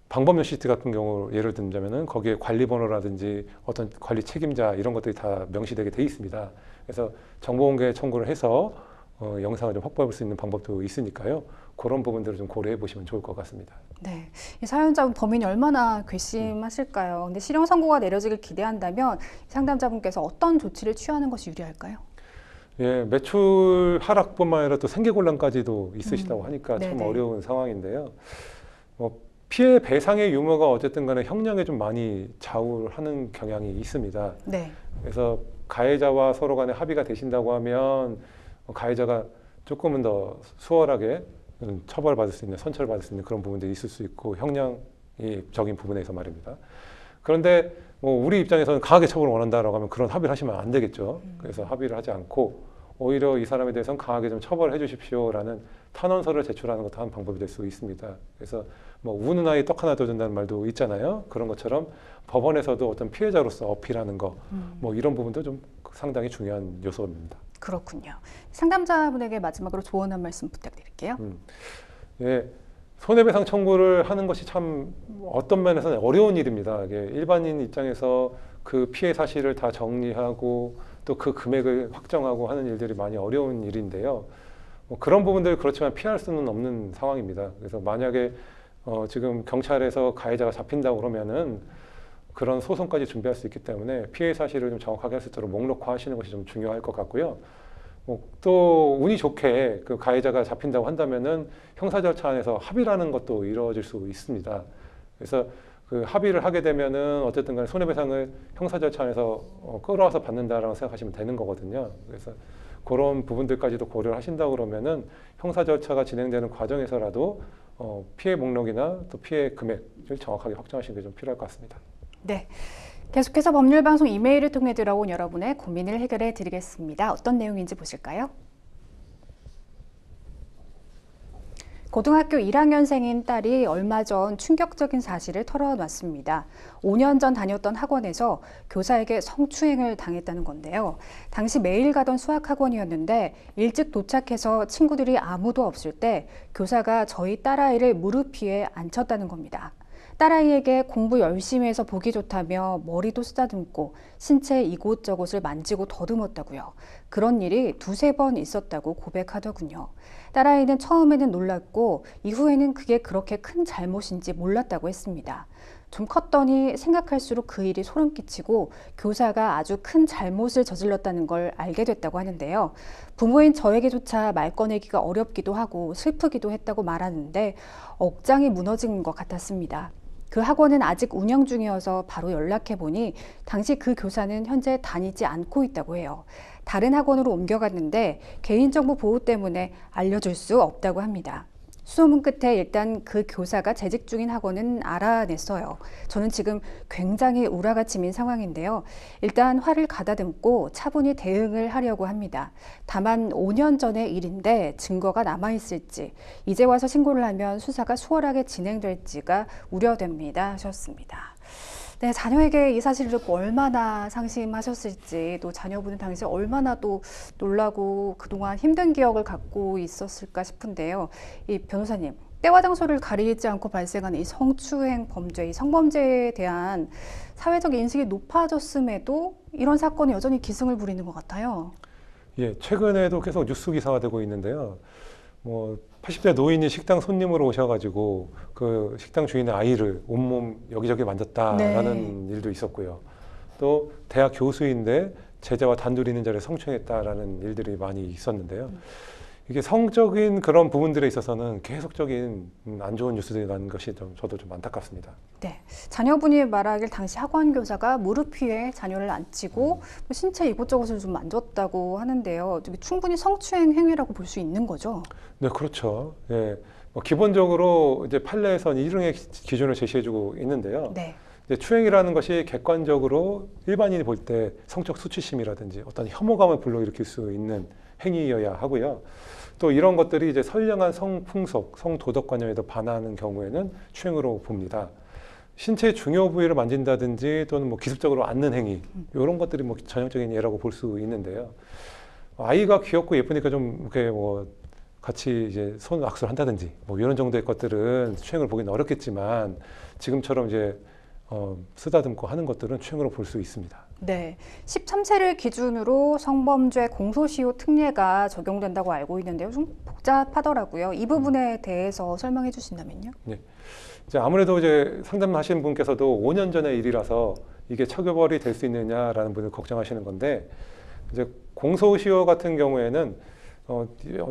방범용 CCTV 같은 경우 예를 들자면은 거기에 관리번호라든지 어떤 관리 책임자 이런 것들이 다 명시되게 돼 있습니다. 그래서 정보공개 청구를 해서 영상을 좀 확보할 수 있는 방법도 있으니까요. 그런 부분들을 좀 고려해 보시면 좋을 것 같습니다. 네, 이 사연자분 범인이 얼마나 괘씸하실까요? 근데 실형 선고가 내려지길 기대한다면 상담자분께서 어떤 조치를 취하는 것이 유리할까요? 예, 매출 하락뿐만 아니라 또 생계곤란까지도 있으시다고 하니까 참 네네. 어려운 상황인데요. 피해 배상의 유무가 어쨌든 간에 형량에 좀 많이 좌우하는 경향이 있습니다. 네. 그래서 가해자와 서로 간에 합의가 되신다고 하면 가해자가 조금은 더 수월하게 처벌받을 수 있는, 선처를 받을 수 있는 그런 부분들이 있을 수 있고 형량이 적인 부분에서 말입니다. 그런데 뭐 우리 입장에서는 강하게 처벌을 원한다라고 하면 그런 합의를 하시면 안 되겠죠. 그래서 합의를 하지 않고 오히려 이 사람에 대해서는 강하게 좀 처벌해 주십시오라는 탄원서를 제출하는 것도 한 방법이 될 수 있습니다. 그래서 뭐 우는 아이 떡 하나 더 준다는 말도 있잖아요. 그런 것처럼 법원에서도 어떤 피해자로서 어필하는 거, 뭐 이런 부분도 좀 상당히 중요한 요소입니다. 그렇군요. 상담자분에게 마지막으로 조언 한 말씀 부탁드릴게요. 예, 손해배상 청구를 하는 것이 참 어떤 면에서는 어려운 일입니다. 이게 일반인 입장에서 그 피해 사실을 다 정리하고 또 그 금액을 확정하고 하는 일들이 많이 어려운 일인데요. 그런 부분들 그렇지만 피할 수는 없는 상황입니다. 그래서 만약에 지금 경찰에서 가해자가 잡힌다고 그러면은 그런 소송까지 준비할 수 있기 때문에 피해 사실을 좀 정확하게 할 수 있도록 목록화하시는 것이 좀 중요할 것 같고요. 또 운이 좋게 그 가해자가 잡힌다고 한다면은 형사 절차 안에서 합의라는 것도 이루어질 수 있습니다. 그래서 그 합의를 하게 되면은 어쨌든 간에 손해배상을 형사 절차 안에서 끌어와서 받는다라고 생각하시면 되는 거거든요. 그래서 그런 부분들까지도 고려를 하신다고 그러면은 형사 절차가 진행되는 과정에서라도 피해 목록이나 또 피해 금액을 정확하게 확정하시는 게 좀 필요할 것 같습니다. 네. 계속해서 법률방송 이메일을 통해 들어온 여러분의 고민을 해결해 드리겠습니다. 어떤 내용인지 보실까요? 고등학교 1학년생인 딸이 얼마 전 충격적인 사실을 털어놨습니다. 5년 전 다녔던 학원에서 교사에게 성추행을 당했다는 건데요. 당시 매일 가던 수학학원이었는데 일찍 도착해서 친구들이 아무도 없을 때 교사가 저희 딸아이를 무릎 위에 앉혔다는 겁니다. 딸아이에게 공부 열심히 해서 보기 좋다며 머리도 쓰다듬고 신체 이곳저곳을 만지고 더듬었다고요. 그런 일이 2-3번 있었다고 고백하더군요. 딸아이는 처음에는 놀랐고 이후에는 그게 그렇게 큰 잘못인지 몰랐다고 했습니다. 좀 컸더니 생각할수록 그 일이 소름 끼치고 교사가 아주 큰 잘못을 저질렀다는 걸 알게 됐다고 하는데요. 부모인 저에게조차 말 꺼내기가 어렵기도 하고 슬프기도 했다고 말하는데 억장이 무너진 것 같았습니다. 그 학원은 아직 운영 중이어서 바로 연락해보니 당시 그 교사는 현재 다니지 않고 있다고 해요. 다른 학원으로 옮겨갔는데 개인정보 보호 때문에 알려줄 수 없다고 합니다. 수소문 끝에 일단 그 교사가 재직 중인 학원은 알아냈어요. 저는 지금 굉장히 우라가 치민 상황인데요. 일단 화를 가다듬고 차분히 대응을 하려고 합니다. 다만 5년 전의 일인데 증거가 남아있을지, 이제 와서 신고를 하면 수사가 수월하게 진행될지가 우려됩니다 하셨습니다. 네, 자녀에게 이 사실을 듣고 얼마나 상심하셨을지, 또 자녀분은 당시 얼마나 또 놀라고 그동안 힘든 기억을 갖고 있었을까 싶은데요. 이 변호사님, 때와 장소를 가리지 않고 발생하는 이 성추행 범죄, 이 성범죄에 대한 사회적 인식이 높아졌음에도 이런 사건이 여전히 기승을 부리는 것 같아요. 예, 최근에도 계속 뉴스 기사가 되고 있는데요. 80대 노인이 식당 손님으로 오셔가지고 그 식당 주인의 아이를 온몸 여기저기 만졌다라는 일도 있었고요. 또 대학 교수인데 제자와 단둘이 있는 자리에 성추행했다라는 일들이 많이 있었는데요. 이게 성적인 그런 부분들에 있어서는 계속적인 안 좋은 뉴스들이 나는 것이 저도 좀 안타깝습니다. 네, 자녀분이 말하길 당시 학원 교사가 무릎 위에 자녀를 앉히고 신체 이곳저곳을 좀 만졌다고 하는데요. 충분히 성추행 행위라고 볼 수 있는 거죠? 네, 그렇죠. 예, 기본적으로 이제 판례에서는 일흥의 기준을 제시해주고 있는데요. 네. 이제 추행이라는 것이 객관적으로 일반인이 볼 때 성적 수치심이라든지 어떤 혐오감을 불러일으킬 수 있는 행위여야 하고요. 또 이런 것들이 이제 선량한 성풍속, 성도덕관념에도 반하는 경우에는 추행으로 봅니다. 신체 중요 부위를 만진다든지 또는 기습적으로 앉는 행위, 이런 것들이 전형적인 예라고 볼 수 있는데요. 아이가 귀엽고 예쁘니까 좀 이렇게 같이 이제 손 악수를 한다든지 이런 정도의 것들은 추행을 보기는 어렵겠지만 지금처럼 이제 쓰다듬고 하는 것들은 추행으로 볼 수 있습니다. 네, 13세를 기준으로 성범죄 공소시효 특례가 적용된다고 알고 있는데요. 좀 복잡하더라고요. 이 부분에 대해서 설명해 주신다면요. 네. 이제 아무래도 이제 상담하시는 분께서도 5년 전의 일이라서 이게 처벌이 될 수 있느냐라는 분을 걱정하시는 건데, 이제 공소시효 같은 경우에는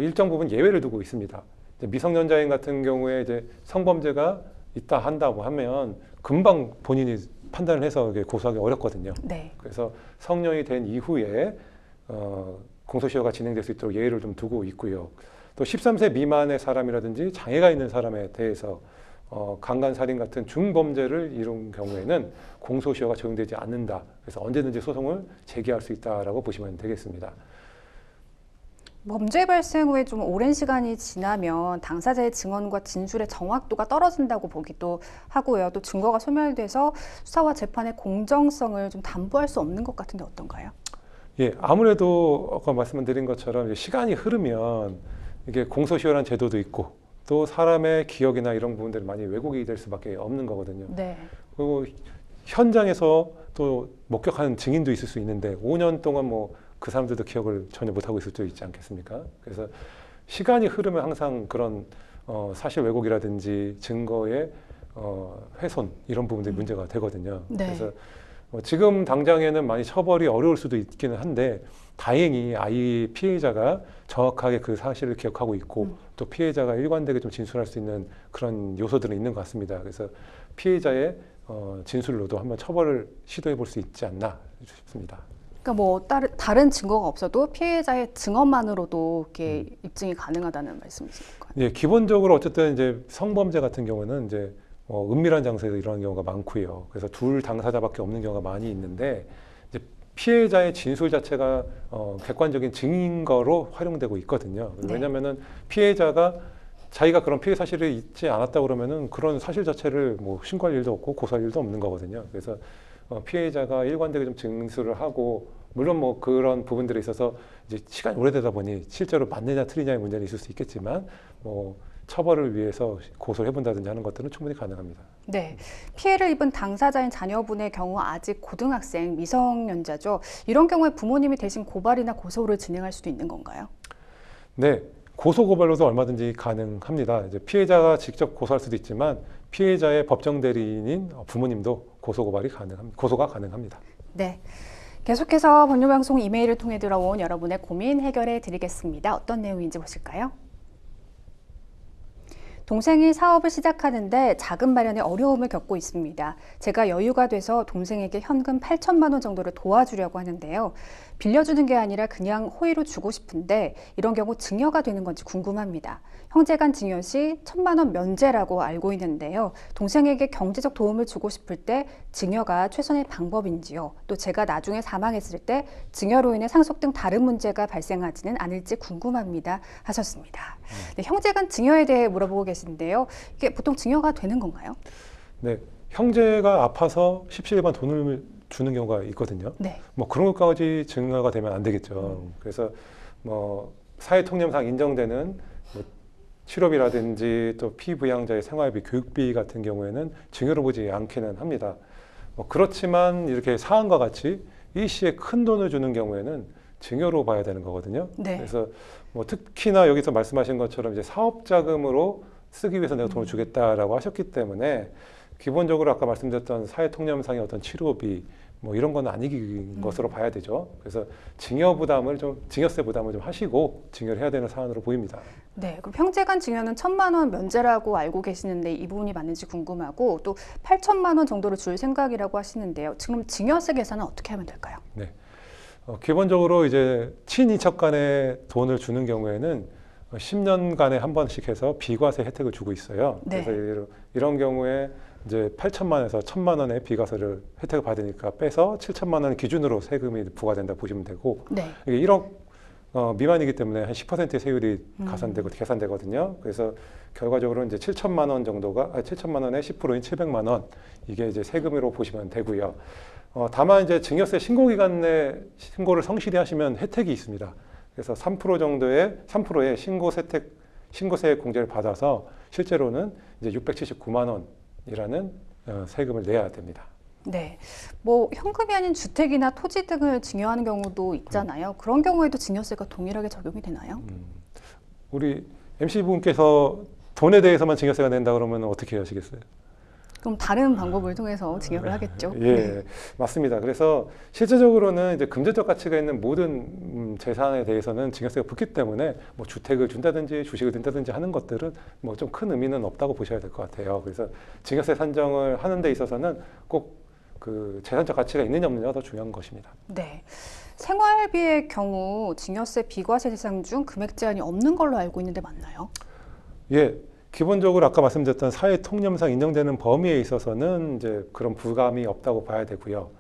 일정 부분 예외를 두고 있습니다. 이제 미성년자인 같은 경우에 이제 성범죄가 있다 한다고 하면 금방 본인이 판단을 해서 고소하기 어렵거든요. 네. 그래서 성년이 된 이후에 공소시효가 진행될 수 있도록 예외를 좀 두고 있고요. 또 13세 미만의 사람이라든지 장애가 있는 사람에 대해서 강간살인 같은 중범죄를 이룬 경우에는 공소시효가 적용되지 않는다. 그래서 언제든지 소송을 제기할 수 있다라고 보시면 되겠습니다. 범죄 발생 후에 좀 오랜 시간이 지나면 당사자의 증언과 진술의 정확도가 떨어진다고 보기도 하고요. 또 증거가 소멸돼서 수사와 재판의 공정성을 좀 담보할 수 없는 것 같은데 어떤가요? 예, 아무래도 아까 말씀드린 것처럼 시간이 흐르면 이게 공소시효라는 제도도 있고 또 사람의 기억이나 이런 부분들이 많이 왜곡이 될 수밖에 없는 거거든요. 네. 그리고 현장에서 또 목격하는 증인도 있을 수 있는데 5년 동안 그 사람들도 기억을 전혀 못하고 있을 수도 있지 않겠습니까? 그래서 시간이 흐르면 항상 그런 사실 왜곡이라든지 증거의 훼손 이런 부분들이 문제가 되거든요. 네. 그래서 지금 당장에는 많이 처벌이 어려울 수도 있기는 한데 다행히 아이 피해자가 정확하게 그 사실을 기억하고 있고 또 피해자가 일관되게 좀 진술할 수 있는 그런 요소들은 있는 것 같습니다. 그래서 피해자의 진술로도 한번 처벌을 시도해 볼 수 있지 않나 싶습니다. 그러니까 다른 증거가 없어도 피해자의 증언만으로도 이렇게 입증이 가능하다는 말씀이십니까? 예, 기본적으로 어쨌든 이제 성범죄 같은 경우는 이제 은밀한 장소에서 일어나는 경우가 많고요. 그래서 둘 당사자밖에 없는 경우가 많이 있는데 이제 피해자의 진술 자체가 객관적인 증거로 활용되고 있거든요. 네. 왜냐하면은 피해자가 자기가 그런 피해 사실이 있지 않았다 그러면은 그런 사실 자체를 신고할 일도 없고 고소할 일도 없는 거거든요. 그래서 피해자가 일관되게 좀 진술을 하고 물론 그런 부분들에 있어서 이제 시간이 오래되다 보니 실제로 맞느냐 틀리냐의 문제는 있을 수 있겠지만 처벌을 위해서 고소를 해본다든지 하는 것들은 충분히 가능합니다. 네, 피해를 입은 당사자인 자녀분의 경우 아직 고등학생, 미성년자죠. 이런 경우에 부모님이 대신 고발이나 고소를 진행할 수도 있는 건가요? 네, 고소 고발로도 얼마든지 가능합니다. 이제 피해자가 직접 고소할 수도 있지만 피해자의 법정 대리인인 부모님도 고소가 가능합니다. 네. 계속해서 법률방송 이메일을 통해 들어온 여러분의 고민 해결해 드리겠습니다. 어떤 내용인지 보실까요? 동생이 사업을 시작하는데 자금 마련에 어려움을 겪고 있습니다. 제가 여유가 돼서 동생에게 현금 8천만 원 정도를 도와주려고 하는데요. 빌려주는 게 아니라 그냥 호의로 주고 싶은데 이런 경우 증여가 되는 건지 궁금합니다. 형제간 증여 시 1,000만 원 면제라고 알고 있는데요. 동생에게 경제적 도움을 주고 싶을 때 증여가 최선의 방법인지요. 또 제가 나중에 사망했을 때 증여로 인해 상속 등 다른 문제가 발생하지는 않을지 궁금합니다. 하셨습니다. 네, 형제간 증여에 대해 물어보고 계신데요. 이게 보통 증여가 되는 건가요? 네, 형제가 아파서 십시일반 돈을 주는 경우가 있거든요. 네. 뭐 그런 것까지 증여가 되면 안 되겠죠. 그래서 뭐 사회통념상 인정되는 뭐 치료비라든지 또 피부양자의 생활비, 교육비 같은 경우에는 증여로 보지 않기는 합니다. 뭐 그렇지만 이렇게 사안과 같이 일시에 큰 돈을 주는 경우에는 증여로 봐야 되는 거거든요. 네. 그래서 뭐 특히나 여기서 말씀하신 것처럼 이제 사업 자금으로 쓰기 위해서 내가 돈을 주겠다라고 하셨기 때문에 기본적으로 아까 말씀드렸던 사회통념상의 어떤 치료비 뭐 이런 건 아닌 것으로 봐야 되죠. 그래서 증여세 부담을 좀 하시고 증여를 해야 되는 사안으로 보입니다. 네, 그럼 형제간 증여는 1,000만 원 면제라고 알고 계시는데 이 부분이 맞는지 궁금하고 또 8천만 원 정도를 줄 생각이라고 하시는데요. 지금 증여세 계산은 어떻게 하면 될까요? 네, 기본적으로 이제 친인척 간에 돈을 주는 경우에는 10년간에 한 번씩 해서 비과세 혜택을 주고 있어요. 네. 그래서 이런 경우에 이제 8천만 원에서 1,000만 원의 비과세를 혜택을 받으니까 빼서 7천만 원 기준으로 세금이 부과된다 보시면 되고, 네. 이게 1억 미만이기 때문에 한 10%의 세율이 가산되고 계산되거든요. 그래서 결과적으로 이제 7천만 원 정도가 7천만 원의 10%인 700만 원 이게 이제 세금으로 보시면 되고요. 다만 이제 증여세 신고 기간 내 신고를 성실히 하시면 혜택이 있습니다. 그래서 3%의 신고세 공제를 받아서 실제로는 이제 679만 원이라는 세금을 내야 됩니다. 네, 뭐 현금이 아닌 주택이나 토지 등을 증여하는 경우도 있잖아요. 그런 경우에도 증여세가 동일하게 적용이 되나요? 우리 MC분께서 돈에 대해서만 증여세가 낸다 그러면 어떻게 하시겠어요? 그럼 다른 방법을 통해서 증여를 하겠죠. 예, 네. 맞습니다. 그래서 실제적으로는 이제 금전적 가치가 있는 모든 재산에 대해서는 증여세가 붙기 때문에 뭐 주택을 준다든지 주식을 든다든지 하는 것들은 뭐 좀 큰 의미는 없다고 보셔야 될 것 같아요. 그래서 증여세 산정을 하는 데 있어서는 꼭 그 재산적 가치가 있느냐 없느냐가 더 중요한 것입니다. 네. 생활비의 경우 증여세 비과세 대상 중 금액 제한이 없는 걸로 알고 있는데 맞나요? 예. 기본적으로 아까 말씀드렸던 사회통념상 인정되는 범위에 있어서는 이제 그런 부감이 없다고 봐야 되고요.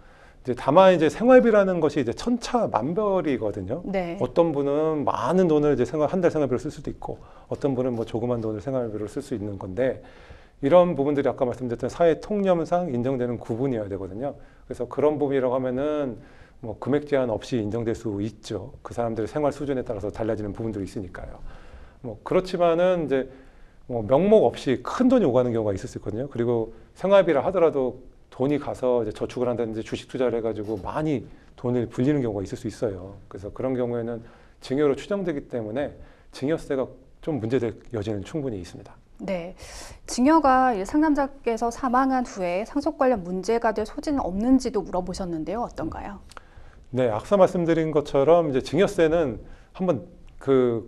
이제 다만 이제 생활비라는 것이 이제 천차만별이거든요. 네. 어떤 분은 많은 돈을 이제 한 달 생활비로 쓸 수도 있고, 어떤 분은 뭐 조그만 돈을 생활비로 쓸 수 있는 건데, 이런 부분들이 아까 말씀드렸던 사회통념상 인정되는 구분이어야 되거든요. 그래서 그런 부분이라고 하면은 뭐 금액 제한 없이 인정될 수 있죠. 그 사람들의 생활 수준에 따라서 달라지는 부분들이 있으니까요. 뭐 그렇지만은 이제 뭐 명목 없이 큰 돈이 오가는 경우가 있을 수 있거든요. 그리고 생활비라 하더라도 돈이 가서 이제 저축을 한다든지 주식 투자를 해가지고 많이 돈을 불리는 경우가 있을 수 있어요. 그래서 그런 경우에는 증여로 추정되기 때문에 증여세가 좀 문제될 여지는 충분히 있습니다. 네, 증여가 상담자께서 사망한 후에 상속 관련 문제가 될 소지는 없는지도 물어보셨는데요. 어떤가요? 네, 앞서 말씀드린 것처럼 이제 증여세는 한번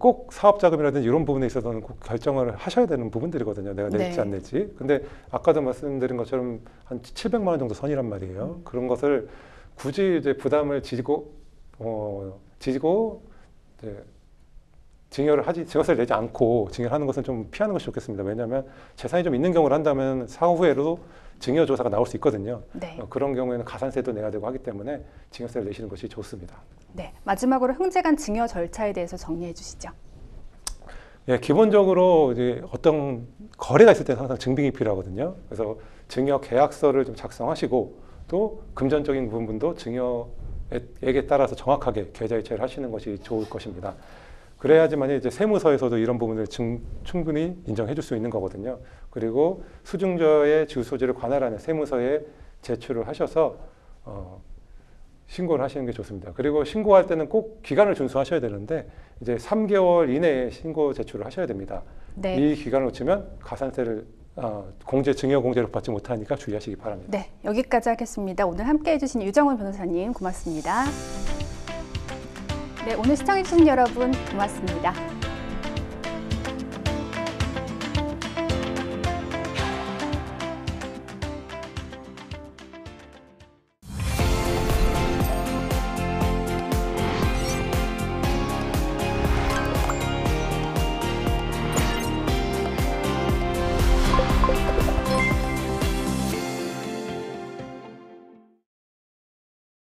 꼭 사업 자금이라든지 이런 부분에 있어서는 꼭 결정을 하셔야 되는 부분들이거든요. 내가 낼지 네. 안 낼지. 근데 아까도 말씀드린 것처럼 한 700만 원 정도 선이란 말이에요. 그런 것을 굳이 이제 부담을 지지고 이제 증여세를 내지 않고 증여를 하는 것은 좀 피하는 것이 좋겠습니다. 왜냐하면 재산이 좀 있는 경우를 한다면 사후에도 증여 조사가 나올 수 있거든요. 네. 그런 경우에는 가산세도 내야 되고 하기 때문에 증여세를 내시는 것이 좋습니다. 네, 마지막으로 형제간 증여 절차에 대해서 정리해 주시죠. 예, 기본적으로 이제 어떤 거래가 있을 때는 항상 증빙이 필요하거든요. 그래서 증여 계약서를 좀 작성하시고 또 금전적인 부분도 증여액에 따라서 정확하게 계좌이체를 하시는 것이 좋을 것입니다. 그래야지만 이제 세무서에서도 이런 부분을 충분히 인정해 줄 수 있는 거거든요. 그리고 수증자의 지우 소지를 관할하는 세무서에 제출을 하셔서 신고를 하시는 게 좋습니다. 그리고 신고할 때는 꼭 기간을 준수하셔야 되는데 이제 3개월 이내에 신고 제출을 하셔야 됩니다. 네. 이 기간을 놓치면 가산세를 공제, 증여공제를 받지 못하니까 주의하시기 바랍니다. 네, 여기까지 하겠습니다. 오늘 함께해 주신 유정훈 변호사님 고맙습니다. 네, 오늘 시청해 주신 여러분 고맙습니다.